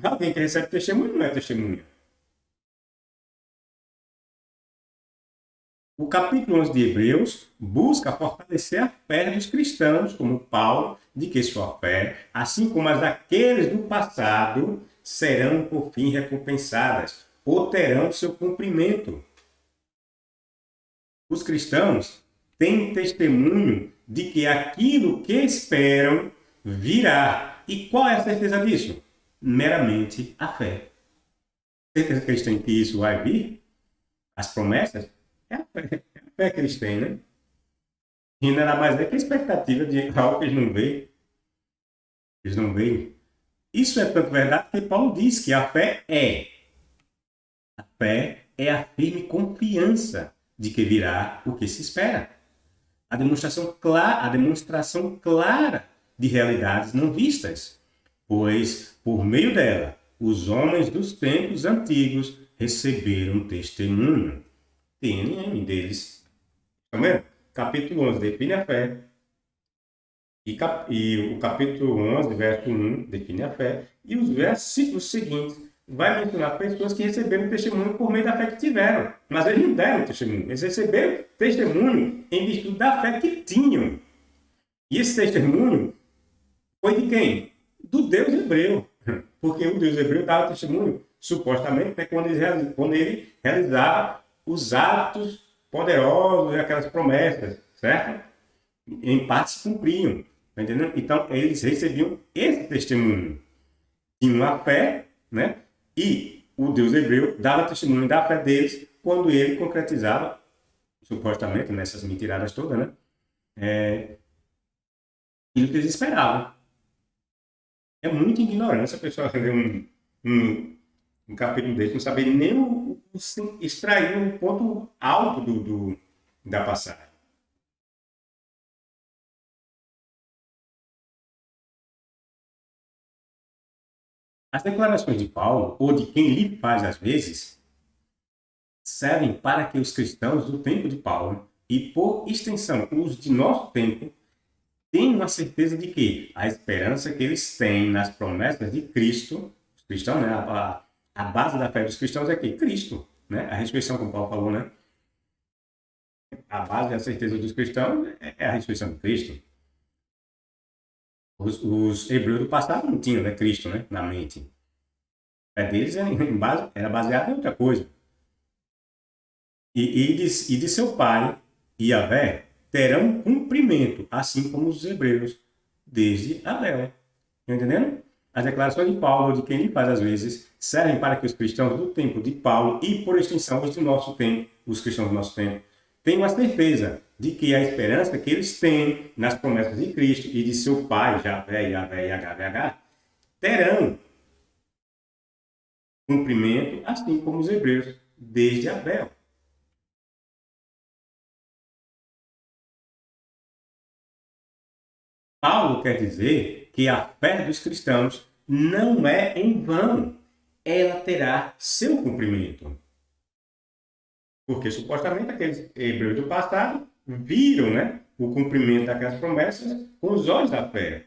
Alguém que recebe testemunho não é testemunha. O capítulo 11 de Hebreus busca fortalecer a fé dos cristãos, como Paulo, de que sua fé, assim como as daqueles do passado, serão por fim recompensadas, ou terão seu cumprimento. Os cristãos têm testemunho de que aquilo que esperam virá. E qual é a certeza disso? Meramente a fé. Certeza que eles têm que isso vai vir? As promessas? É a fé que eles têm, né? E nada mais é que a expectativa de algo que eles não veem. Eles não veem. Isso é tanto verdade que Paulo diz que a fé é a firme confiança de que virá o que se espera. A demonstração clara de realidades não vistas. pois, por meio dela, os homens dos tempos antigos receberam testemunho. TNM deles. Tá vendo? Capítulo 11 define a fé. E o capítulo 11, verso 1, define a fé. E os versículos seguintes vai mencionar pessoas que receberam testemunho por meio da fé que tiveram. Mas eles não deram testemunho. Eles receberam testemunho em virtude da fé que tinham. E esse testemunho foi de quem? Do Deus hebreu. Porque o Deus hebreu dava testemunho, supostamente, né, quando ele realizava os atos poderosos e aquelas promessas, certo? Em parte se cumpriam. Tá entendendo? Então, eles recebiam esse testemunho. Tinham a fé, né? E o Deus hebreu dava testemunho da fé deles quando ele concretizava, supostamente, nessas mentiradas todas, né? Aquilo que eles esperavam. É muita ignorância a pessoa ler um capítulo desse, não saber nem extrair um ponto alto da passagem. As declarações de Paulo, ou de quem lhe faz às vezes, servem para que os cristãos do tempo de Paulo, e por extensão os de nosso tempo, tenham a certeza de que a esperança que eles têm nas promessas de Cristo, os cristãos, né, a base da fé dos cristãos é que Cristo, né, a ressurreição, como Paulo falou, né, a base da certeza dos cristãos é a ressurreição de Cristo. Os hebreus do passado não tinham, né, Cristo, né, na mente. A fé deles era baseada em outra coisa. E de seu pai, Yahvé, terão cumprimento, assim como os hebreus, desde Abel. Está entendendo? As declarações de Paulo, de quem lhe faz às vezes, servem para que os cristãos do tempo de Paulo e, por extensão, os do nosso tempo, os cristãos do nosso tempo, tenham a certeza de que a esperança que eles têm nas promessas de Cristo e de seu pai, Yahvé, Yahvé, terão cumprimento, assim como os hebreus, desde Abel. Paulo quer dizer que a fé dos cristãos não é em vão. Ela terá seu cumprimento. Porque supostamente aqueles hebreus do passado viram, né, o cumprimento daquelas promessas com os olhos da fé.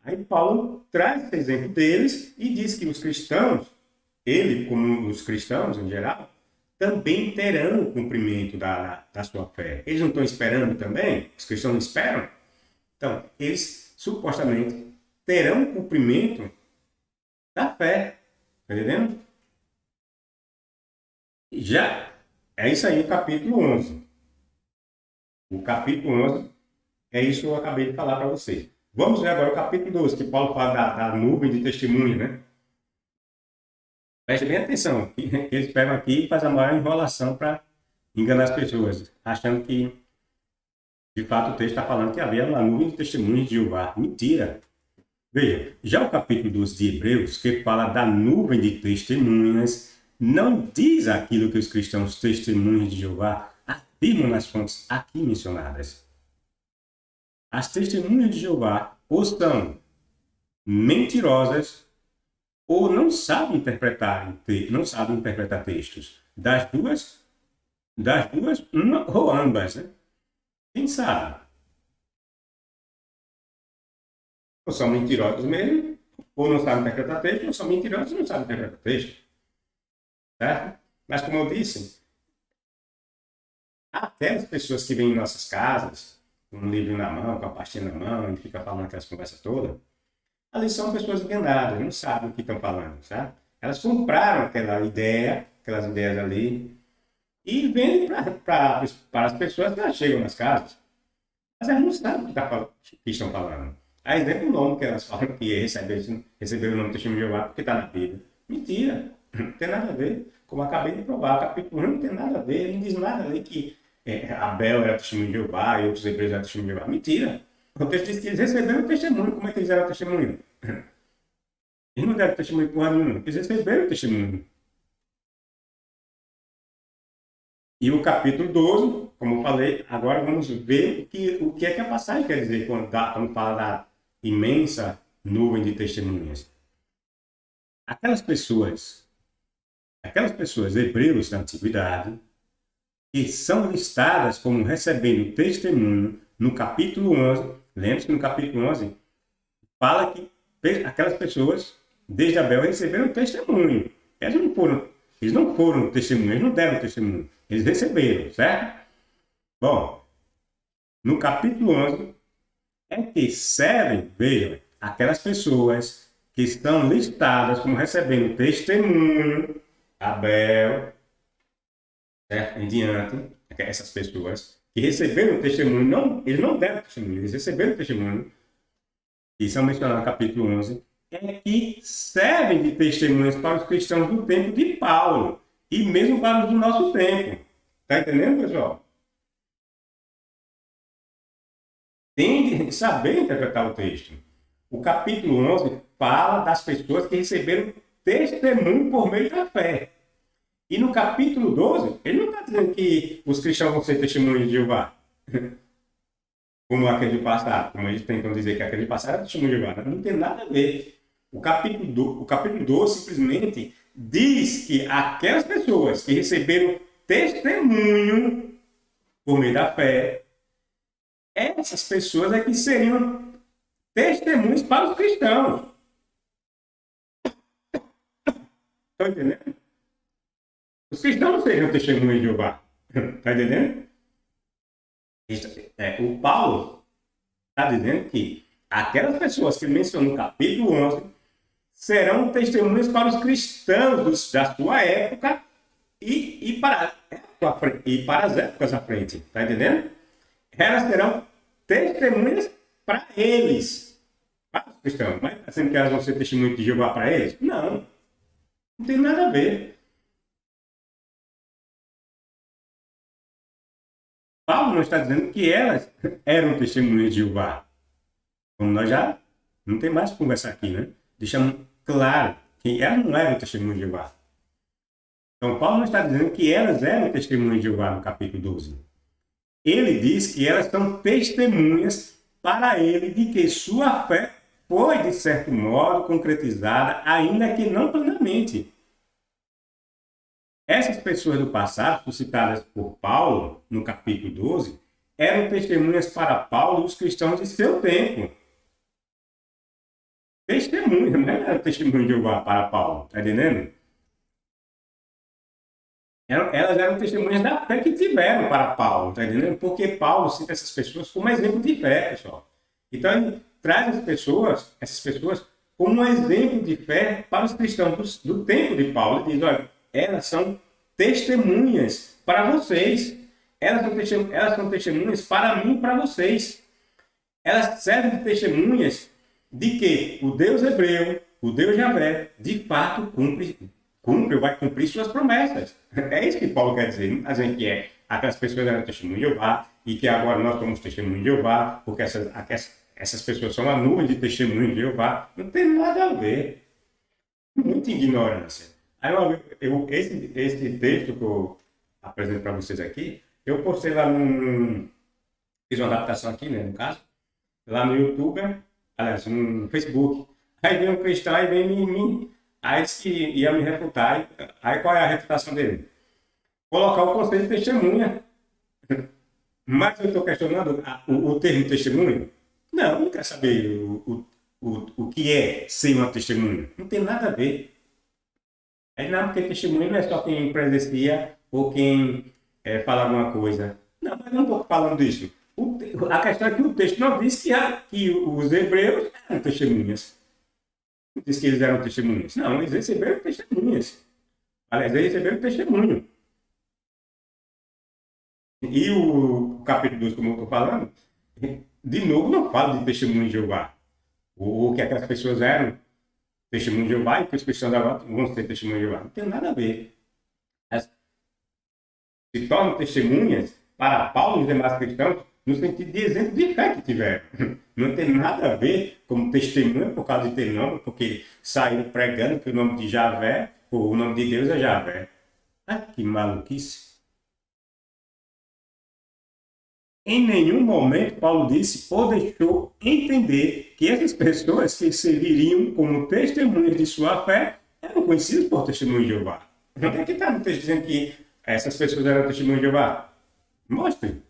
Aí Paulo traz esse exemplo deles e diz que os cristãos, ele como os cristãos em geral, também terão o cumprimento da sua fé. Eles não estão esperando também? Os cristãos não esperam? Então, eles supostamente terão cumprimento da fé. Está entendendo? Já é isso aí o capítulo 11. O capítulo 11 é isso que eu acabei de falar para vocês. Vamos ver agora o capítulo 12, que Paulo fala da nuvem de testemunho, né? Preste bem atenção, que eles pegam aqui e fazem a maior enrolação para enganar as pessoas, achando que, de fato, o texto está falando que havia uma nuvem de testemunhos de Jeová. Mentira! Veja, já o capítulo 12 de Hebreus, que fala da nuvem de testemunhas, não diz aquilo que os cristãos testemunhas de Jeová afirmam nas fontes aqui mencionadas. As testemunhas de Jeová ou são mentirosas ou não sabem interpretar textos. Das duas, uma ou ambas, né? Quem sabe? Ou são mentirosas mesmo, ou não sabem interpretar texto, ou são mentirosas e não sabem interpretar texto. Certo? Mas como eu disse, até as pessoas que vêm em nossas casas, com um livro na mão, com a pastinha na mão, e fica falando aquelas conversas todas, ali são pessoas enganadas, não sabem o que estão falando, sabe? Elas compraram aquelas ideias ali, e vendem para as pessoas que elas chegam nas casas. Mas elas não sabem o que estão falando. A exemplo, o nome que elas falam que receberam o nome do testemunho de Jeová porque está na Bíblia. Mentira, não tem nada a ver. Como eu acabei de provar, o capítulo 1 não tem nada a ver, não diz nada ali que Abel era testemunho de Jeová e outros hebreus eram testemunho de Jeová. Mentira. O texto diz que eles receberam o testemunho. Como é que eles eram testemunho? Eles não deram testemunho por nenhum, eles receberam o testemunho. E o capítulo 12, como eu falei, agora vamos ver o que é que a passagem quer dizer quando fala da imensa nuvem de testemunhas. aquelas pessoas hebreus da antiguidade, que são listadas como recebendo testemunho no capítulo 11. Lembre-se que no capítulo 11 fala que aquelas pessoas, desde Abel, receberam testemunho. Eles não foram testemunhas, eles não deram testemunho. Eles receberam, certo? Bom, no capítulo 11 é que servem, vejam, aquelas pessoas que estão listadas como recebendo testemunho, Abel, certo? Em diante, essas pessoas que receberam testemunho, eles não deram testemunho, eles receberam testemunho, que são mencionados no capítulo 11, é que servem de testemunhas para os cristãos do tempo de Paulo e mesmo para os do nosso tempo. Está entendendo, pessoal? Tem de saber interpretar o texto. O capítulo 11 fala das pessoas que receberam testemunho por meio da fé. E no capítulo 12, ele não está dizendo que os cristãos vão ser testemunhos de Jeová. Como aquele passado, como eles tentam dizer que aquele passado é testemunho de Jeová. Não tem nada a ver. O capítulo 12 simplesmente diz que aquelas pessoas que receberam testemunho por meio da fé, essas pessoas é que seriam testemunhos para os cristãos. Estão entendendo? Os cristãos não seriam testemunhos de Jeová. Está entendendo? O Paulo está dizendo que aquelas pessoas que ele mencionou no capítulo 11 serão testemunhas para os cristãos da sua época e para as épocas à frente. Está entendendo? Elas serão testemunhas para eles, para os cristãos. Mas assim que elas vão ser testemunhas de Jeová para eles? Não. Não tem nada a ver. Paulo não está dizendo que elas eram testemunhas de Jeová. Como nós já não tem mais que conversar aqui, né? Deixamos claro que elas não eram testemunhas de Jeová. Então, Paulo não está dizendo que elas eram testemunhas de Jeová no capítulo 12. Ele diz que elas são testemunhas para ele de que sua fé foi, de certo modo, concretizada, ainda que não plenamente. Essas pessoas do passado, citadas por Paulo no capítulo 12, eram testemunhas para Paulo e os cristãos de seu tempo. Testemunhas, não era testemunho de Jeová para Paulo, está entendendo? Elas eram testemunhas da fé que tiveram para Paulo, está entendendo? Porque Paulo cita essas pessoas como exemplo de fé, pessoal. Então ele traz essas pessoas como um exemplo de fé para os cristãos do tempo de Paulo. Ele diz, olha, elas são testemunhas para vocês. Elas são testemunhas para mim e para vocês. Elas servem de testemunhas de que o Deus hebreu, o Deus Javé, de fato cumpre ou vai cumprir suas promessas. É isso que Paulo quer dizer. Não está dizendo que aquelas pessoas eram testemunhas de Jeová e que agora nós somos testemunhos de Jeová, porque essas pessoas são a nuvem de testemunhos de Jeová. Não tem nada a ver. Muita ignorância. Aí esse texto que eu apresento para vocês aqui, eu postei lá fiz uma adaptação aqui, né, no caso, lá no YouTube, aliás, no Facebook. Aí vem um cristão, aí vem aí disse que ia me refutar. Aí qual é a refutação dele? Colocar o conceito de testemunha. Mas eu estou questionando o termo testemunha? Não quero saber o que é ser uma testemunha. Não tem nada a ver. Aí não, porque testemunha não é só quem presencia ou quem fala alguma coisa. Não, mas eu não estou falando disso. A questão é que o texto não diz que os hebreus eram testemunhas. Não diz que eles eram testemunhas. Não, eles receberam testemunhas. Aliás, eles receberam testemunho. E o capítulo 2, como eu estou falando, de novo não fala de testemunho de Jeová. Ou que aquelas pessoas eram testemunho de Jeová e que os cristãos agora vão ser testemunho de Jeová. Não tem nada a ver. Elas se tornam testemunhas para Paulo e os demais cristãos no sentido de exemplo de fé que tiveram. Não tem nada a ver como testemunha por causa de ter nome, porque saíram pregando que o nome de Javé, ou o nome de Deus é Javé. Ah, que maluquice. Em nenhum momento Paulo disse ou deixou entender que essas pessoas que serviriam como testemunhas de sua fé eram conhecidos por testemunho de Jeová. Onde é que está no texto dizendo que essas pessoas eram testemunho de Jeová? Mostre.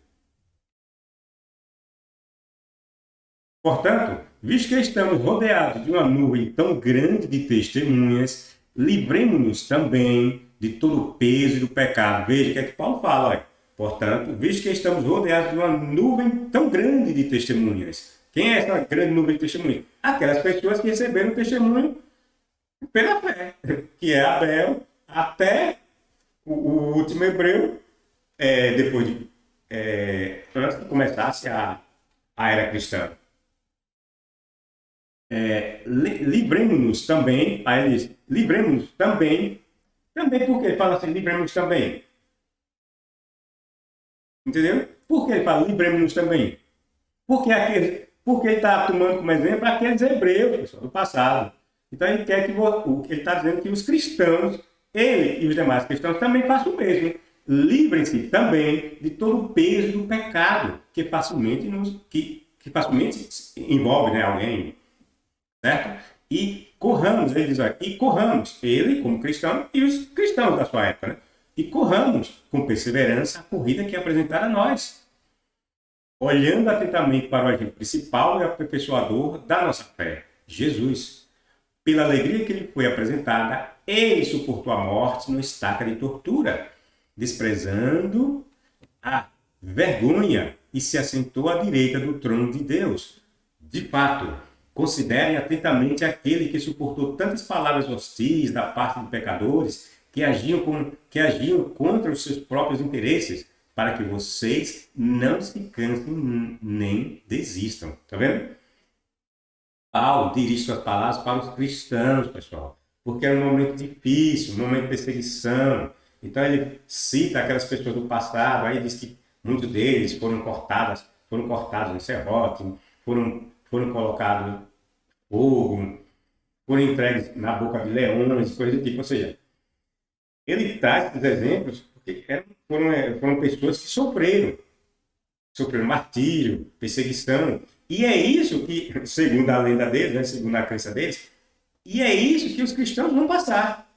Portanto, visto que estamos rodeados de uma nuvem tão grande de testemunhas, livremos-nos também de todo o peso do pecado. Veja o que é que Paulo fala. Olha. Portanto, visto que estamos rodeados de uma nuvem tão grande de testemunhas. Quem é essa grande nuvem de testemunhas? Aquelas pessoas que receberam o testemunho pela fé, que é Abel, até o último hebreu, depois de, antes que começasse a era cristã. Livremos-nos também, aí ele diz, livremos-nos também por que ele fala assim, livremos-nos também? Entendeu? Por que ele fala livremos-nos também? Porque ele está tomando como exemplo aqueles hebreus, pessoal, do passado. Então ele quer que ele está dizendo que os cristãos, ele e os demais cristãos também façam o mesmo. Livrem-se também de todo o peso do pecado que facilmente envolve, né, alguém. Certo? E corramos, ele diz, olha, e corramos, ele como cristão e os cristãos da sua época, né? E corramos com perseverança a corrida que é apresentada a nós, olhando atentamente para o agente principal e aperfeiçoador da nossa fé, Jesus. Pela alegria que lhe foi apresentada, ele suportou a morte no estaca de tortura, desprezando a vergonha e se assentou à direita do trono de Deus. De fato, considerem atentamente aquele que suportou tantas palavras hostis da parte de pecadores que agiam contra os seus próprios interesses, para que vocês não se cansem nem desistam. Tá vendo? Paulo dirige suas palavras para os cristãos, pessoal, porque era um momento difícil, um momento de perseguição. Então ele cita aquelas pessoas do passado, aí diz que muitos deles foram cortados em serrote, foram colocados no fogo, foram entregues na boca de leões, coisas do tipo. Ou seja, ele traz esses exemplos porque foram pessoas que sofreram martírio, perseguição. E é isso que, segundo a lenda deles, né, segundo a crença deles, e é isso que os cristãos vão passar.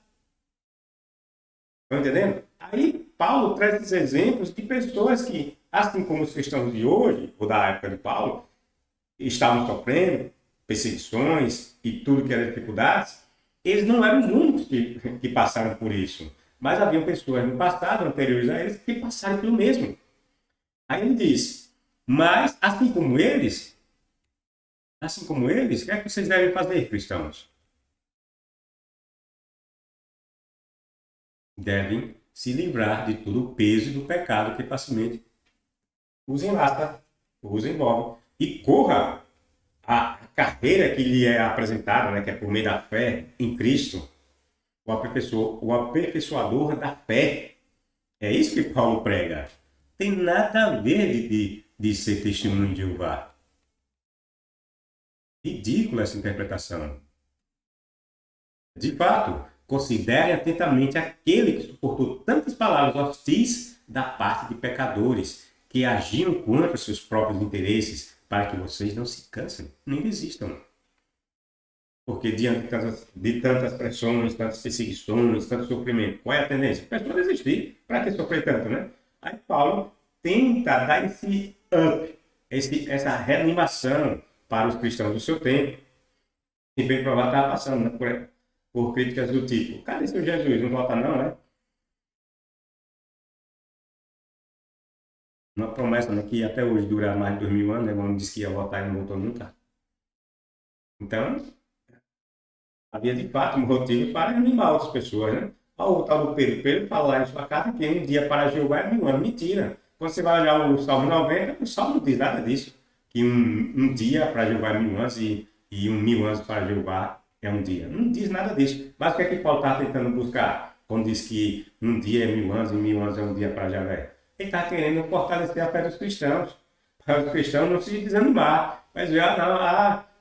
Estão entendendo? Aí Paulo traz esses exemplos de pessoas que, assim como os cristãos de hoje, ou da época de Paulo, estavam sofrendo perseguições e tudo que era dificuldades, eles não eram os únicos que passaram por isso. Mas haviam pessoas no passado, anteriores a eles, que passaram pelo mesmo. Aí ele diz, mas assim como eles, o que é que vocês devem fazer, cristãos? Devem se livrar de todo o peso do pecado que facilmente os enlaça, os envolve. E corra a carreira que lhe é apresentada, né, que é por meio da fé em Cristo, o aperfeiçoador da fé. É isso que Paulo prega. Tem nada a ver de ser testemunho de Jeová. Ridícula essa interpretação. De fato, considere atentamente aquele que suportou tantas palavras hostis da parte de pecadores, que agiam contra seus próprios interesses, para que vocês não se cansem, nem desistam. Porque diante de tantas pressões, tantas perseguições, tanto sofrimento, qual é a tendência? A pessoa desistir. Para que sofrer tanto, né? Aí Paulo tenta dar esse up, essa reanimação para os cristãos do seu tempo. E bem provável estava passando, né, por críticas do tipo, cadê seu Jesus? Não volta não, né? Uma promessa, né, que até hoje dura mais de 2000 anos, né? O homem disse que ia voltar e não voltou nunca. Então, havia de fato um motivo para animar outras pessoas, né? Olha o tal do Pedro fala lá em sua carta que um dia para Jeová é 1000 anos. Mentira. Quando você vai olhar o Salmo 90, o Salmo não diz nada disso. Que um dia para Jeová é 1000 anos e 1000 anos para Jeová é um dia. Não diz nada disso. Mas o que é que Paulo está tentando buscar? Quando diz que um dia é 1000 anos e 1000 anos é um dia para Javé. Ele está querendo fortalecer a fé dos cristãos. Para os cristãos não se desanimar. Mas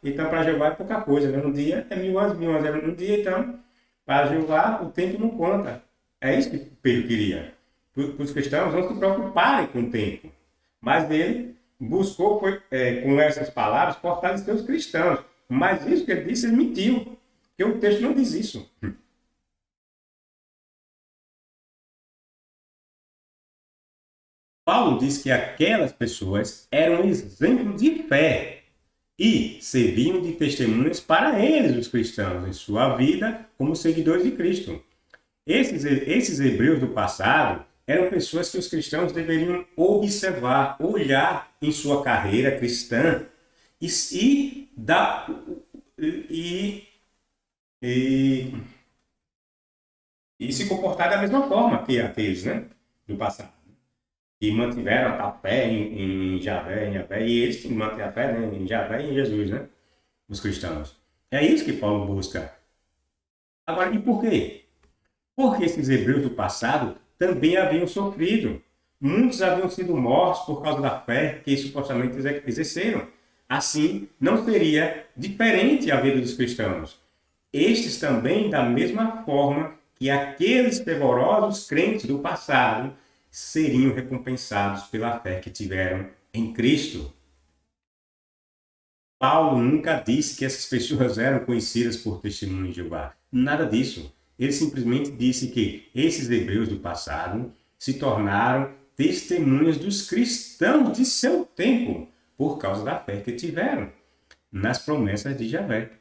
então para Jeová é pouca coisa, né? Um dia é 1000 anos, 1000 anos é um dia, então para Jeová o tempo não conta. É isso que Pedro queria. Para os cristãos não se preocuparem com o tempo. Mas ele buscou, com essas palavras, fortalecer os cristãos. Mas isso que ele disse, ele mentiu. Porque o texto não diz isso. Paulo diz que aquelas pessoas eram exemplo de fé e serviam de testemunhas para eles, os cristãos, em sua vida como seguidores de Cristo. Esses hebreus do passado eram pessoas que os cristãos deveriam observar, olhar em sua carreira cristã e, dar, e, e, e se comportar da mesma forma que aqueles, né, do passado, que mantiveram a fé em Javé, e eles que mantêm a fé, né, em Javé e em Jesus, né, os cristãos. É isso que Paulo busca. Agora, e por quê? Porque esses hebreus do passado também haviam sofrido. Muitos haviam sido mortos por causa da fé que supostamente exerceram. Assim, não seria diferente a vida dos cristãos. Estes também, da mesma forma que aqueles fervorosos crentes do passado, seriam recompensados pela fé que tiveram em Cristo. Paulo nunca disse que essas pessoas eram conhecidas por testemunhos de Jeová. Nada disso. Ele simplesmente disse que esses hebreus do passado se tornaram testemunhas dos cristãos de seu tempo, por causa da fé que tiveram nas promessas de Javé.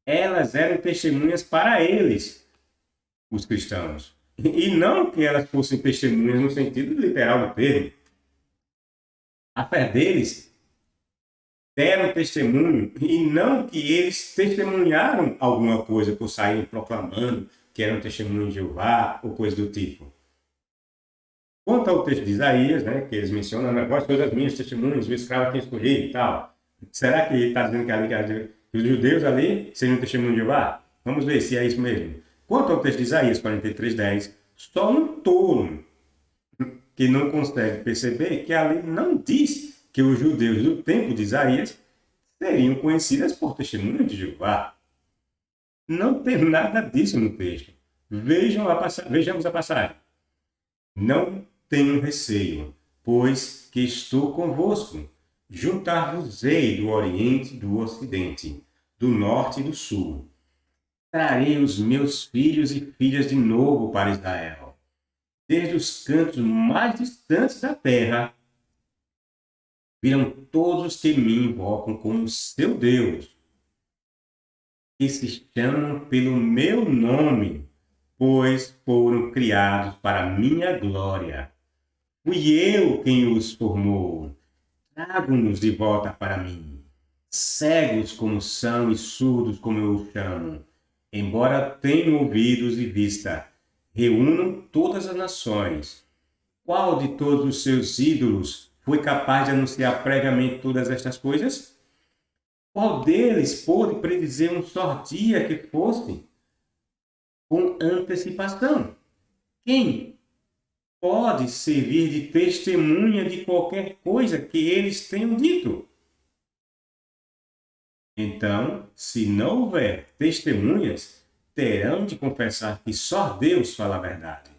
Elas eram testemunhas para eles, os cristãos. E não que elas fossem testemunhas no sentido literal do termo. A fé deles deram testemunho, e não que eles testemunharam alguma coisa por saírem proclamando que eram testemunhos de Jeová ou coisa do tipo. Quanto ao texto de Isaías, né, que eles mencionam, né, vós sois as minhas testemunhas, o escravo que escolhi e tal. Será que está dizendo que os judeus ali seriam testemunhos de Jeová? Vamos ver se é isso mesmo. Quanto ao texto de Isaías 43:10, só um tolo que não consegue perceber que ali não diz que os judeus do tempo de Isaías seriam conhecidas por testemunhas de Jeová. Não tem nada disso no texto. Vejamos a passagem. Não tenho receio, pois que estou convosco. Juntar-vos-ei do Oriente e do Ocidente, do Norte e do Sul. Trarei os meus filhos e filhas de novo para Israel. Desde os cantos mais distantes da terra, virão todos os que me invocam como seu Deus, que se chamam pelo meu nome, pois foram criados para minha glória. Fui eu quem os formou. Trago-nos de volta para mim. Cegos como são e surdos como eu os chamo. Embora tenham ouvidos e vista, reúnam todas as nações. Qual de todos os seus ídolos foi capaz de anunciar previamente todas estas coisas? Qual deles pôde predizer um só dia que fosse com antecipação? Quem pode servir de testemunha de qualquer coisa que eles tenham dito? Então, se não houver testemunhas, terão de confessar que só Deus fala a verdade.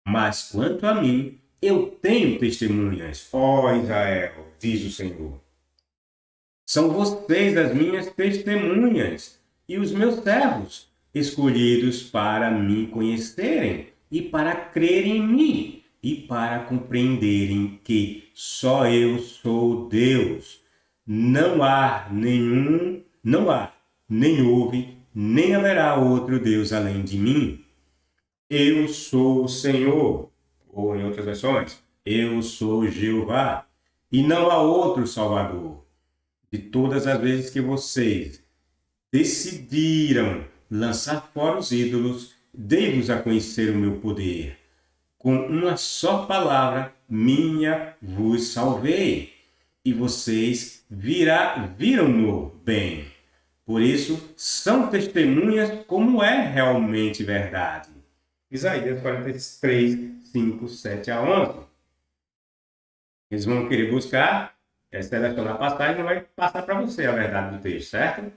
Mas quanto a mim, eu tenho testemunhas, ó Israel, diz o Senhor. São vocês as minhas testemunhas e os meus servos, escolhidos para me conhecerem e para crerem em mim e para compreenderem que só eu sou Deus. Não há, nem houve, nem haverá outro Deus além de mim. Eu sou o Senhor, ou em outras versões, eu sou Jeová, e não há outro Salvador. De todas as vezes que vocês decidiram lançar fora os ídolos, dei-vos a conhecer o meu poder. Com uma só palavra minha vos salvei, e vocês viram-no bem. Por isso, são testemunhas como é realmente verdade. Isaías 43, 5, 7 a 11. Eles vão querer buscar, selecionar a passagem e vai passar para você a verdade do texto, certo?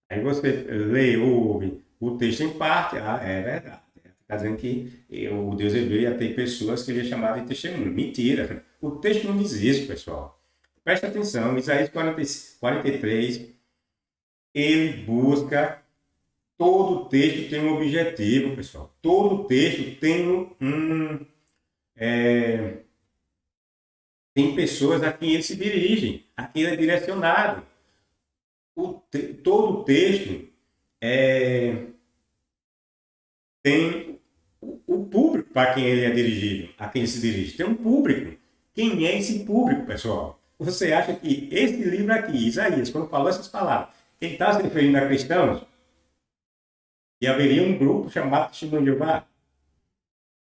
Aí você lê, ouve o texto em parte, é verdade. Está dizendo que o Deus hebreu ia ter pessoas que ele ia chamar de testemunho. Mentira. O texto não diz isso, pessoal. Presta atenção, Isaías 43, ele busca, todo texto tem um objetivo, pessoal. Todo texto tem Tem pessoas a quem ele se dirige, a quem ele é direcionado. Todo o texto tem o público para quem ele é dirigido, a quem ele se dirige. Tem um público. Quem é esse público, pessoal? Você acha que esse livro aqui, Isaías, quando falou essas palavras, ele está se referindo a cristãos? E haveria um grupo chamado Testemunho de Jeová?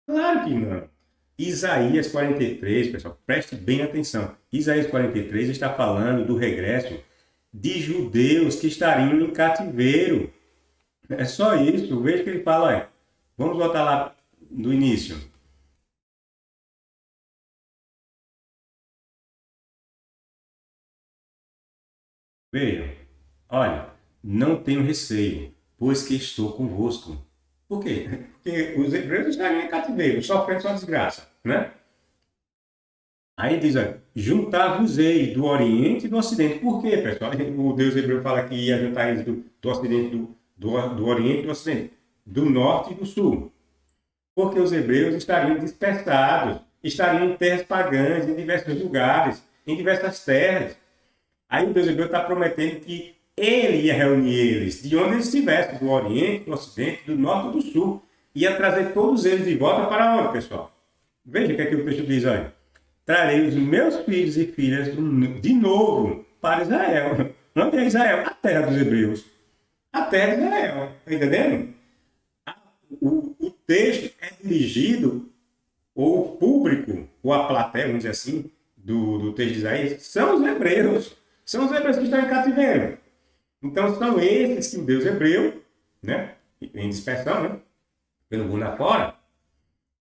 Claro que não. Isaías 43, pessoal, preste bem atenção. Isaías 43 está falando do regresso de judeus que estariam em cativeiro. É só isso. Veja que ele fala, olha, vamos voltar lá do início. Vejam, olha, não tenho receio, pois que estou convosco. Por quê? Porque os hebreus estariam em cativeiro, sofrendo sua desgraça, né? Aí diz, juntar-vos-ei do Oriente e do Ocidente. Por quê, pessoal? O Deus hebreu fala que ia juntar eles do Ocidente, do Oriente e do Ocidente, do Norte e do Sul. Porque os hebreus estariam dispersados, estariam em terras pagãs, em diversos lugares, em diversas terras. Aí o Deus hebreu está prometendo que ele ia reunir eles, de onde eles estivessem, do Oriente, do Ocidente, do Norte e do Sul. Ia trazer todos eles de volta para onde, pessoal? Veja o que é que o texto diz aí. Trarei os meus filhos e filhas de novo para Israel. Onde é Israel? A terra dos hebreus. A terra de Israel. Está entendendo? O texto é dirigido, ou o público, ou a plateia, vamos dizer assim, do texto de Isaías, são os hebreus. São os hebreus que estão em cativeiro. Então, são esses que o Deus hebreu, né, em dispersão, né, pelo mundo afora,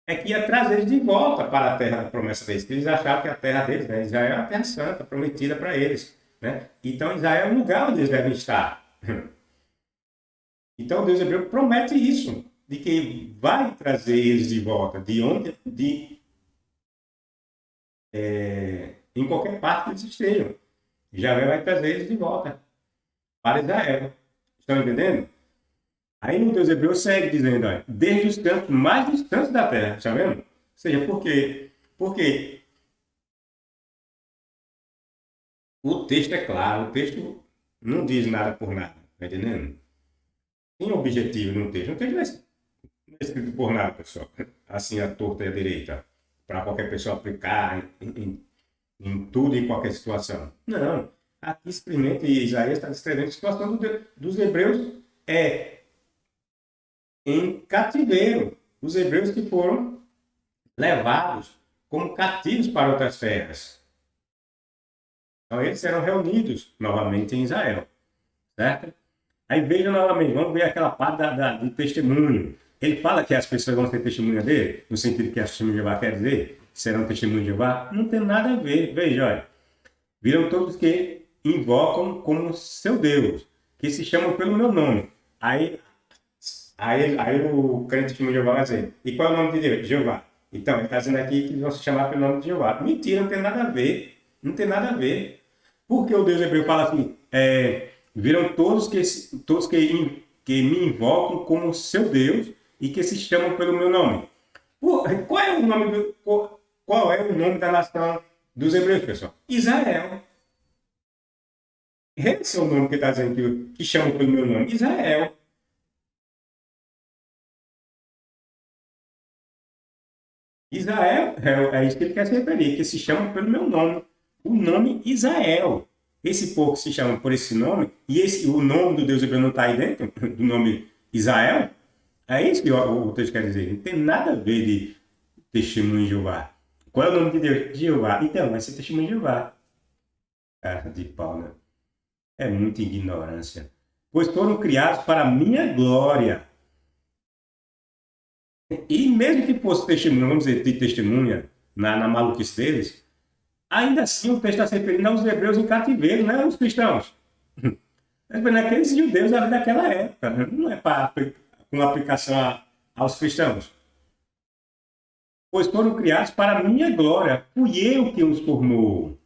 é que ia trazer eles de volta para a terra da promessa deles, que eles achavam que a terra deles, né, Israel é a terra santa, prometida para eles. Né? Então, Israel é o lugar onde eles devem estar. Então, Deus hebreu promete isso, de que vai trazer eles de volta, de onde, em qualquer parte que eles estejam. Javé vai trazer eles de volta para Israel. Estão entendendo? Aí o Deus hebreu segue dizendo, olha, desde os cantos mais distantes da terra, está vendo? Ou seja, por quê? Porque o texto é claro, o texto não diz nada por nada, está entendendo? Tem objetivo no texto. O texto não é escrito por nada, pessoal. Assim, a torta e a direita, para qualquer pessoa aplicar em tudo e em qualquer situação. Não. Aqui, simplesmente, Isaías está descrevendo a situação dos hebreus em cativeiro. Os hebreus que foram levados como cativos para outras terras. Então, eles serão reunidos novamente em Israel. Certo? Aí veja novamente, vamos ver aquela parte do testemunho. Ele fala que as pessoas vão ser testemunha dele, no sentido que a testemunha de Jeová quer dizer, serão testemunhas de Jeová. Não tem nada a ver. Veja, olha. Viram todos que invocam como seu Deus, que se chamam pelo meu nome. Aí o crente testemunho de Jeová vai dizer, e qual é o nome de Deus? Jeová. Então, ele está dizendo aqui que vão se chamar pelo nome de Jeová. Mentira, não tem nada a ver. Não tem nada a ver. Porque o Deus hebreu fala assim, viram todos que me invocam como seu Deus e que se chamam pelo meu nome. Qual é o nome da nação dos hebreus, pessoal? Israel. Esse é o nome que está dizendo que chamam pelo meu nome. Israel. Israel é isso que ele quer se referir, que se chama pelo meu nome. O nome Israel. Esse povo que se chama por esse nome, e o nome do Deus hebreu não está aí dentro, do nome Israel, é isso que o texto quer dizer. Não tem nada a ver de testemunho de Jeová. Qual é o nome de Deus? Jeová. Então, vai ser testemunho de Jeová. Cara de pau, né? É muita ignorância. Pois foram criados para a minha glória. E mesmo que fosse testemunha, vamos dizer, de testemunha, na maluquice deles, ainda assim o texto está se referindo aos hebreus em cativeiro, não é aos cristãos. Naqueles judeus ali daquela época, não é com aplicação aos cristãos. Pois foram criados para a minha glória, fui eu que os formou.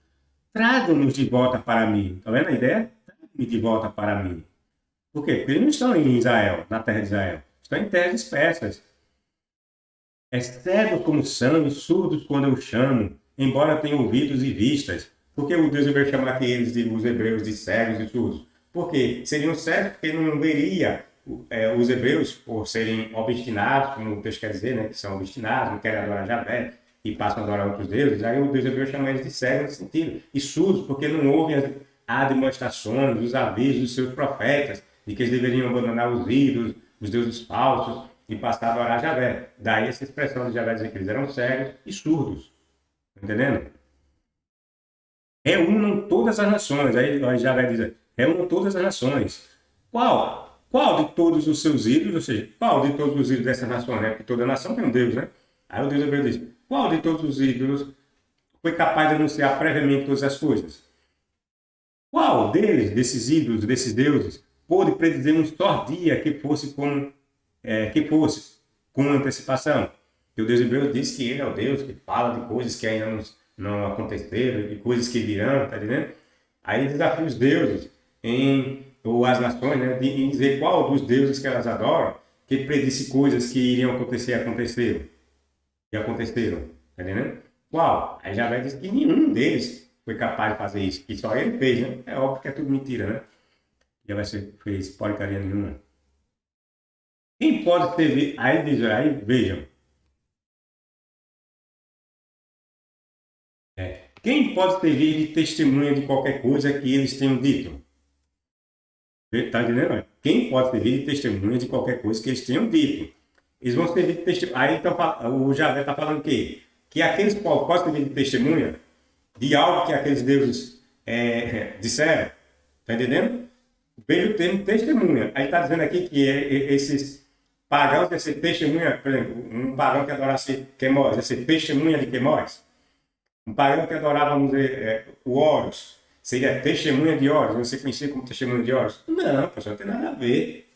Tragam-nos de volta para mim. Está vendo a ideia? Tragam-nos de volta para mim. Por quê? Porque eles não estão em Israel, na terra de Israel. Estão em terras dispersas. Cegos como são e surdos quando eu chamo. embora tenham ouvidos e vistas. Por que o Deus hebreu chama aqueles os hebreus de cegos e surdos? Porque seriam cegos porque não veria os hebreus, por serem obstinados, como o texto quer dizer, né, que são obstinados, não querem adorar Javé e passam a adorar outros deuses. Aí o Deus hebreu chama eles de cegos nesse sentido. E surdos porque não ouvem as admoestações, os avisos dos seus profetas, de que eles deveriam abandonar os ídolos, os deuses falsos, e passar a adorar Javé. Daí essa expressão de Javé dizer que eles eram cegos e surdos. Entendendo? Reúnam todas as nações. Aí Javé diz, reúnam todas as nações. Qual? Qual de todos os seus ídolos? Ou seja, qual de todos os ídolos dessas nações? Né? Porque toda nação tem um Deus, né? Aí o Deus hebreu diz, qual de todos os ídolos foi capaz de anunciar previamente todas as coisas? Qual deles, desses ídolos, desses deuses, pôde predizer um só dia que fosse com antecipação? E o Deus hebreu diz que ele é o Deus que fala de coisas que ainda não aconteceram, de coisas que virão, tá entendendo? Aí ele desafia os deuses, ou as nações, né, em dizer qual dos deuses que elas adoram, que predisse coisas que iriam acontecer, aconteceram. E aconteceram, tá entendendo? Qual? Aí Javé diz que nenhum deles foi capaz de fazer isso, que só ele fez, né? É óbvio que é tudo mentira, né? Javé fez porcaria nenhuma. Quem pode servir? Aí diz, aí vejam. Quem pode servir de testemunha de qualquer coisa que eles tenham dito? Está entendendo? Quem pode servir de testemunha de qualquer coisa que eles tenham dito? Eles vão servir de testemunha. Aí então, o Javé está falando o quê? Que aqueles povos podem servir de testemunha de algo que aqueles deuses disseram. Está entendendo? Veio o termo testemunha. Aí está dizendo aqui que esses pagãos devem ser testemunha, por exemplo, um pagão que adorasse Quemós, deve ser testemunha de Quemós. Um pagão que adorava, vamos dizer, o Horus, seria testemunha de Horus, você conhecia como testemunha de Horus? Não, pessoal, não tem nada a ver.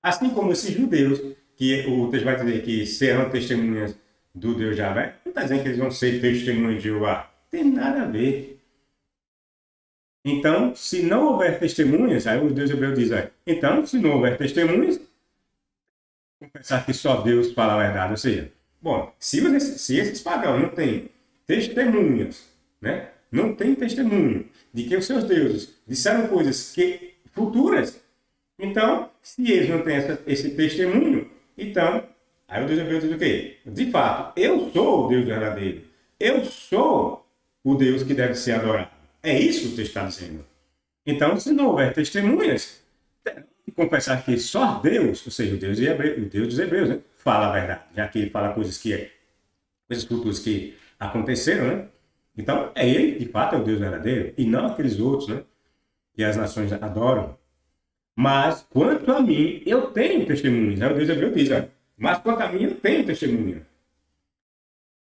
Assim como esses judeus, que o texto vai dizer que serão testemunhas do Deus Javé, não está dizendo que eles vão ser testemunhas de Jeová. Não tem nada a ver. Então, se não houver testemunhas, aí o Deus hebreu diz, então, se não houver testemunhas, vamos pensar que só Deus fala a verdade. Ou seja, bom, se esses pagãos não têm testemunhas, né? Não tem testemunho de que os seus deuses disseram coisas futuras, então, se eles não têm esse testemunho, então, aí o Deus hebreu diz o quê? De fato, eu sou o Deus verdadeiro. Eu sou o Deus que deve ser adorado. É isso que o texto está dizendo. Então, se não houver testemunhas, tem que confessar que só Deus, ou seja, o Deus dos hebreus, né, fala a verdade, já que ele fala coisas futuras que aconteceram, né? Então, ele, de fato, é o Deus verdadeiro, e não aqueles outros, né, que as nações adoram. Mas, quanto a mim, eu tenho testemunhas. Aí o Deus hebreu diz, mas quanto a mim, eu tenho testemunha.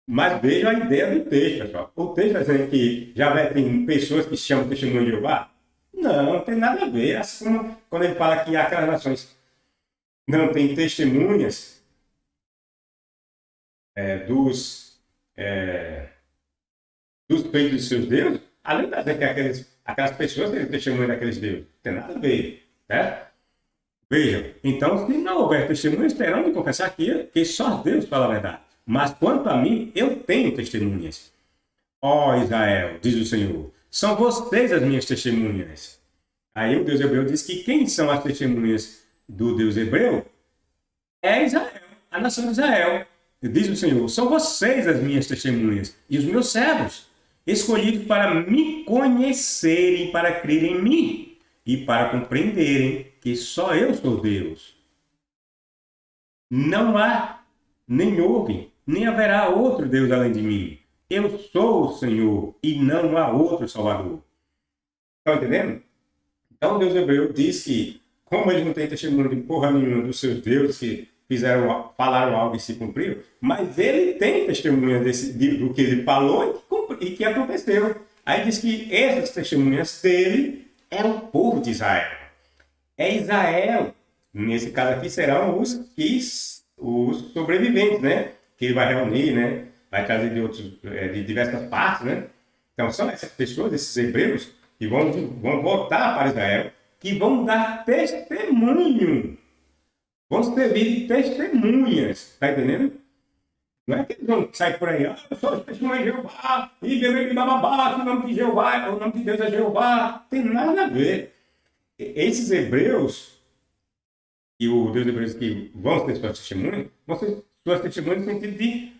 Mas veja a ideia do texto, pessoal. O texto está dizendo que já tem pessoas que se chamam testemunho de Jeová? Não tem nada a ver. Assim como quando ele fala que aquelas nações não têm testemunhas dos feitos dos seus deuses, além de dizer que aquelas pessoas têm testemunho daqueles deuses. Não tem nada a ver. Certo? Veja, então, se não houver testemunhas, terão de confessar que só Deus fala a verdade. Mas quanto a mim, eu tenho testemunhas. Ó Israel, diz o Senhor, são vocês as minhas testemunhas. Aí o Deus hebreu diz que quem são as testemunhas do Deus hebreu? É Israel, a nação de Israel. Diz o Senhor, são vocês as minhas testemunhas e os meus servos, escolhidos para me conhecerem, para crerem em mim e para compreenderem que só eu sou Deus. Não há, nem houve, nem haverá outro Deus além de mim. Eu sou o Senhor e não há outro Salvador. Estão entendendo? Então Deus hebreu diz que, como ele não tem testemunho de porra nenhuma dos seus deuses que falaram algo e se cumpriram, mas ele tem testemunha do que ele falou e que aconteceu. Aí diz que essas testemunhas dele é o povo de Israel. É Israel, nesse caso aqui, serão os sobreviventes, né? Que ele vai reunir, né? Vai trazer de diversas partes, né? Então são essas pessoas, esses hebreus, que vão voltar para Israel, que vão dar testemunho. Vão servir de testemunhas, tá entendendo? Não é que eles vão sair por aí, eu sou testemunha de Jeová, e bebê bababá, que o nome de Jeová, o nome de Deus é Jeová. Tem nada a ver. Esses hebreus, e o Deus de hebreus que vão ser suas testemunhas, vão ser suas testemunhas no sentido de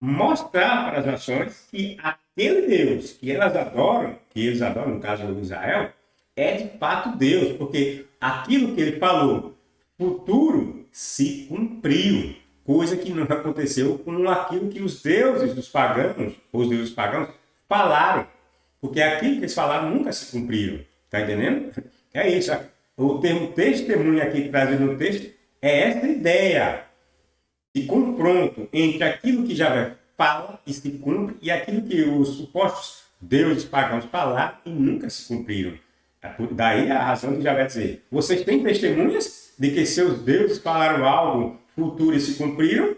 mostrar para as nações que aquele Deus que eles adoram, no caso de Israel, é de fato Deus, porque aquilo que ele falou, futuro, se cumpriu, coisa que não aconteceu com aquilo que os deuses dos pagãos, os deuses pagãos, falaram, porque aquilo que eles falaram nunca se cumpriram, tá entendendo? É isso, o termo testemunha aqui trazido no texto é essa ideia de confronto entre aquilo que Javé fala e se cumpre e aquilo que os supostos deuses pagãos falaram e nunca se cumpriram. Daí a razão de Javé dizer: vocês têm testemunhas de que seus deuses falaram algo futuro e se cumpriram?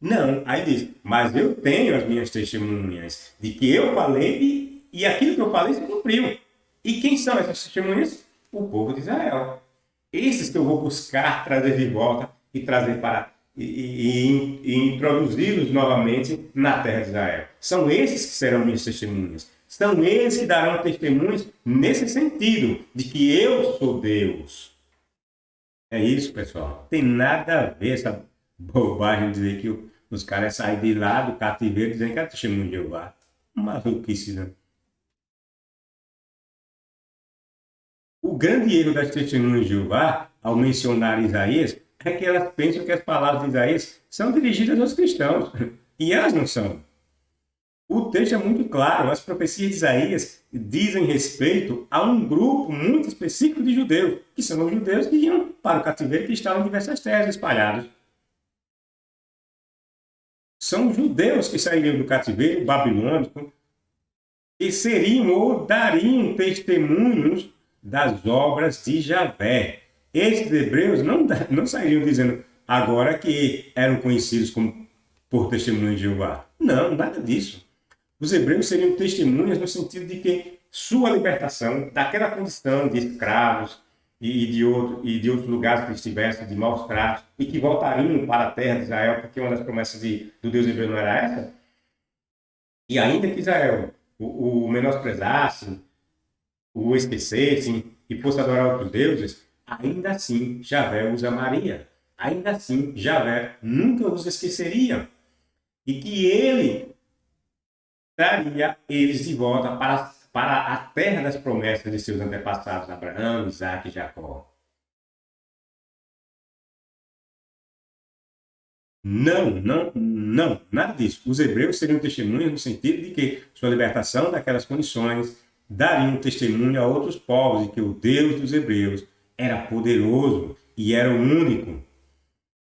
Não. Aí diz: mas eu tenho as minhas testemunhas de que eu falei e aquilo que eu falei se cumpriu. E quem são essas testemunhas? O povo de Israel. Esses que eu vou buscar trazer de volta e trazer para e introduzi-los novamente na terra de Israel. São esses que serão minhas testemunhas. São eles que darão testemunhos nesse sentido, de que eu sou Deus. É isso, pessoal. Tem nada a ver essa bobagem de dizer que os caras saem de lá do cativeiro dizendo que é testemunho de Jeová. Maluquice, né? O grande erro das testemunhas de Jeová, ao mencionar Isaías, é que elas pensam que as palavras de Isaías são dirigidas aos cristãos. E elas não são. O texto é muito claro. As profecias de Isaías dizem respeito a um grupo muito específico de judeus, que são os judeus que iam para o cativeiro e que estavam em diversas terras espalhadas. São judeus que sairiam do cativeiro babilônico e seriam ou dariam testemunhos das obras de Javé. Esses hebreus não sairiam dizendo agora que eram conhecidos como por testemunhos de Jeová. Não, nada disso. Os hebreus seriam testemunhas no sentido de que sua libertação daquela condição de escravos e de outros lugares que estivessem de maus tratos e que voltariam para a terra de Israel, porque uma das promessas do Deus hebreu não era essa. E ainda que Israel o menosprezasse, o esquecesse e fosse adorar outros deuses, ainda assim Javé os amaria. Ainda assim Javé nunca os esqueceria. E que ele traria eles de volta para a terra das promessas de seus antepassados, Abraão, Isaac e Jacó. Não, nada disso. Os hebreus seriam testemunhas no sentido de que sua libertação daquelas condições daria um testemunho a outros povos de que o Deus dos hebreus era poderoso e era o único.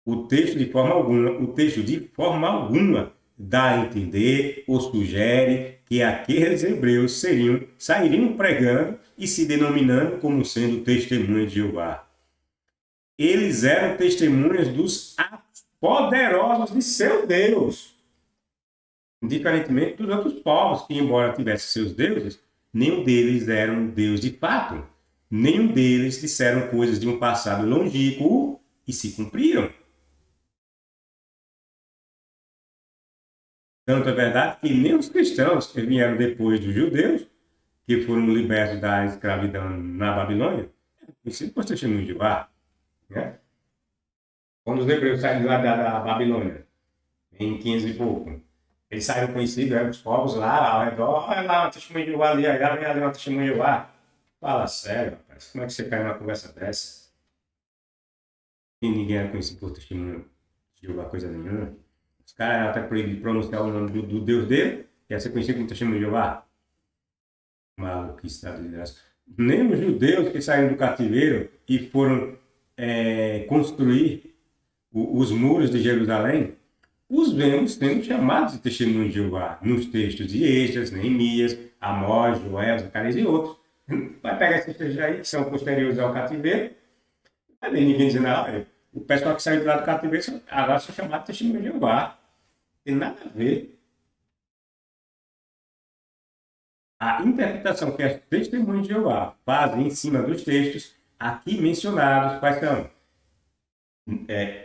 O texto de forma alguma dá a entender ou sugere que aqueles hebreus sairiam pregando e se denominando como sendo testemunhas de Jeová. Eles eram testemunhas dos atos poderosos de seu Deus. Diferentemente dos outros povos, que embora tivessem seus deuses, nenhum deles era um Deus de fato. Nenhum deles disseram coisas de um passado longínquo e se cumpriram. Tanto é verdade que nem os cristãos que vieram depois dos judeus, que foram libertos da escravidão na Babilônia, conhecidos por testemunho de Jeová. Né? Quando os hebreus saíram lá da Babilônia, em 500 e pouco, eles saíram conhecidos, os povos lá ao redor, olha lá, uma testemunha de Jeová ali, aí vem ali uma testemunha de Jeová. Fala sério, rapaz, como é que você cai numa conversa dessa? E ninguém era conhecido por testemunho de Jeová, coisa nenhuma. Os caras eram até proibidos de pronunciar o nome do Deus dele, que ia ser conhecido como testemunho de Jeová. Maluquice, estado de graça. Nem os judeus que saíram do cativeiro e foram construir os muros de Jerusalém, os vemos sendo chamados de testemunhos de Jeová nos textos de Esdras, Neemias, Amós, Joel, Zacarias e outros. Vai pegar esses textos aí, que são posteriores ao cativeiro, vai ver ninguém dizendo, o pessoal que saiu de lá do cativeiro agora são chamados de testemunhos de Jeová. Tem nada a ver. A interpretação que as testemunhas de Jeová fazem em cima dos textos aqui mencionados, quais são?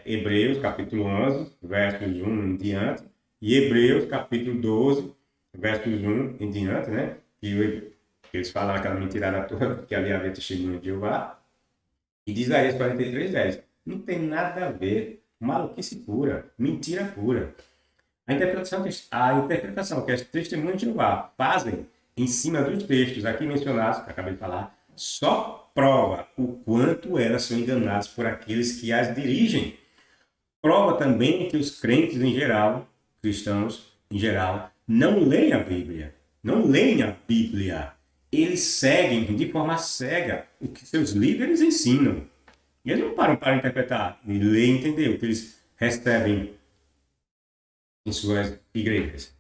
Hebreus capítulo 11, versos 1 em diante, e Hebreus capítulo 12, versos 1 em diante, né? Que eles falaram aquela mentirada toda, que ali havia testemunho de Jeová. E diz Isaías 43, 10. Não tem nada a ver. Maluquice pura, mentira pura. A interpretação que as testemunhas de Jeová fazem em cima dos textos aqui mencionados, que eu acabei de falar, só prova o quanto elas são enganadas por aqueles que as dirigem. Prova também que os crentes em geral, cristãos em geral, não leem a Bíblia. Não leem a Bíblia. Eles seguem de forma cega o que seus líderes ensinam. E eles não param para interpretar e ler e entender o que eles recebem em suas igrejas.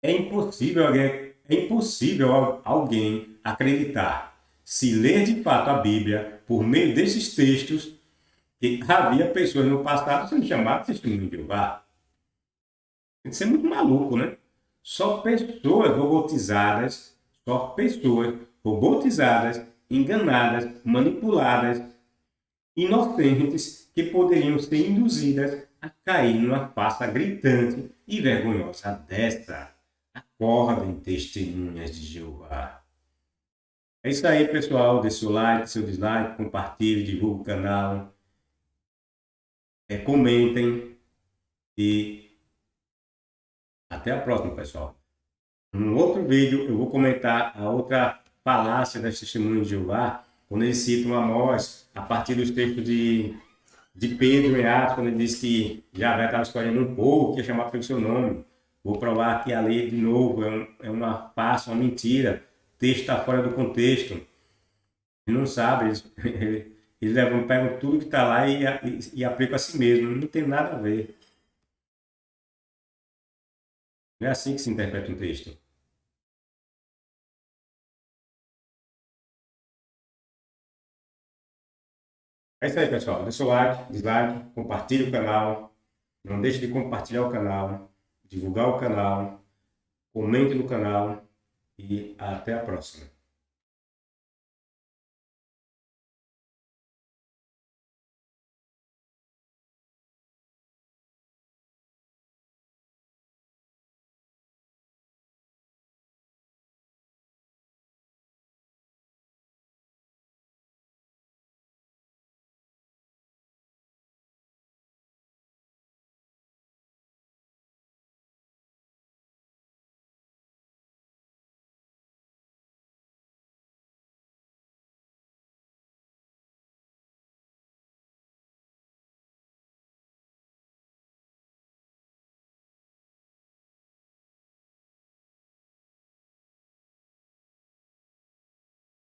É impossível alguém acreditar, se ler de fato a Bíblia por meio desses textos, que havia pessoas no passado sendo chamadas de testemunho de Jeová. Tem que ser muito maluco, né? Só pessoas robotizadas, enganadas, manipuladas, inocentes, que poderiam ser induzidas a cair numa farsa gritante e vergonhosa dessa. Acordem, testemunhas de Jeová. É isso aí, pessoal. Dê seu like, seu dislike, compartilhe, divulgue o canal. Comentem e até a próxima, pessoal. No outro vídeo eu vou comentar a outra falácia das testemunhas de Jeová, quando eles citam Amós a partir dos textos de Pedro em Atos, quando ele diz que Javé estava escolhendo um povo que ia chamar pelo seu nome. Vou provar que a lei, de novo, é uma farsa, uma mentira. O texto está fora do contexto. Eles não sabem, eles pegam tudo que está lá e aplicam a si mesmo. Não tem nada a ver. Não é assim que se interpreta um texto. É isso aí, pessoal. Dê seu like, dislike, compartilhe o canal. Não deixe de compartilhar o canal, divulgar o canal, comente no canal e até a próxima.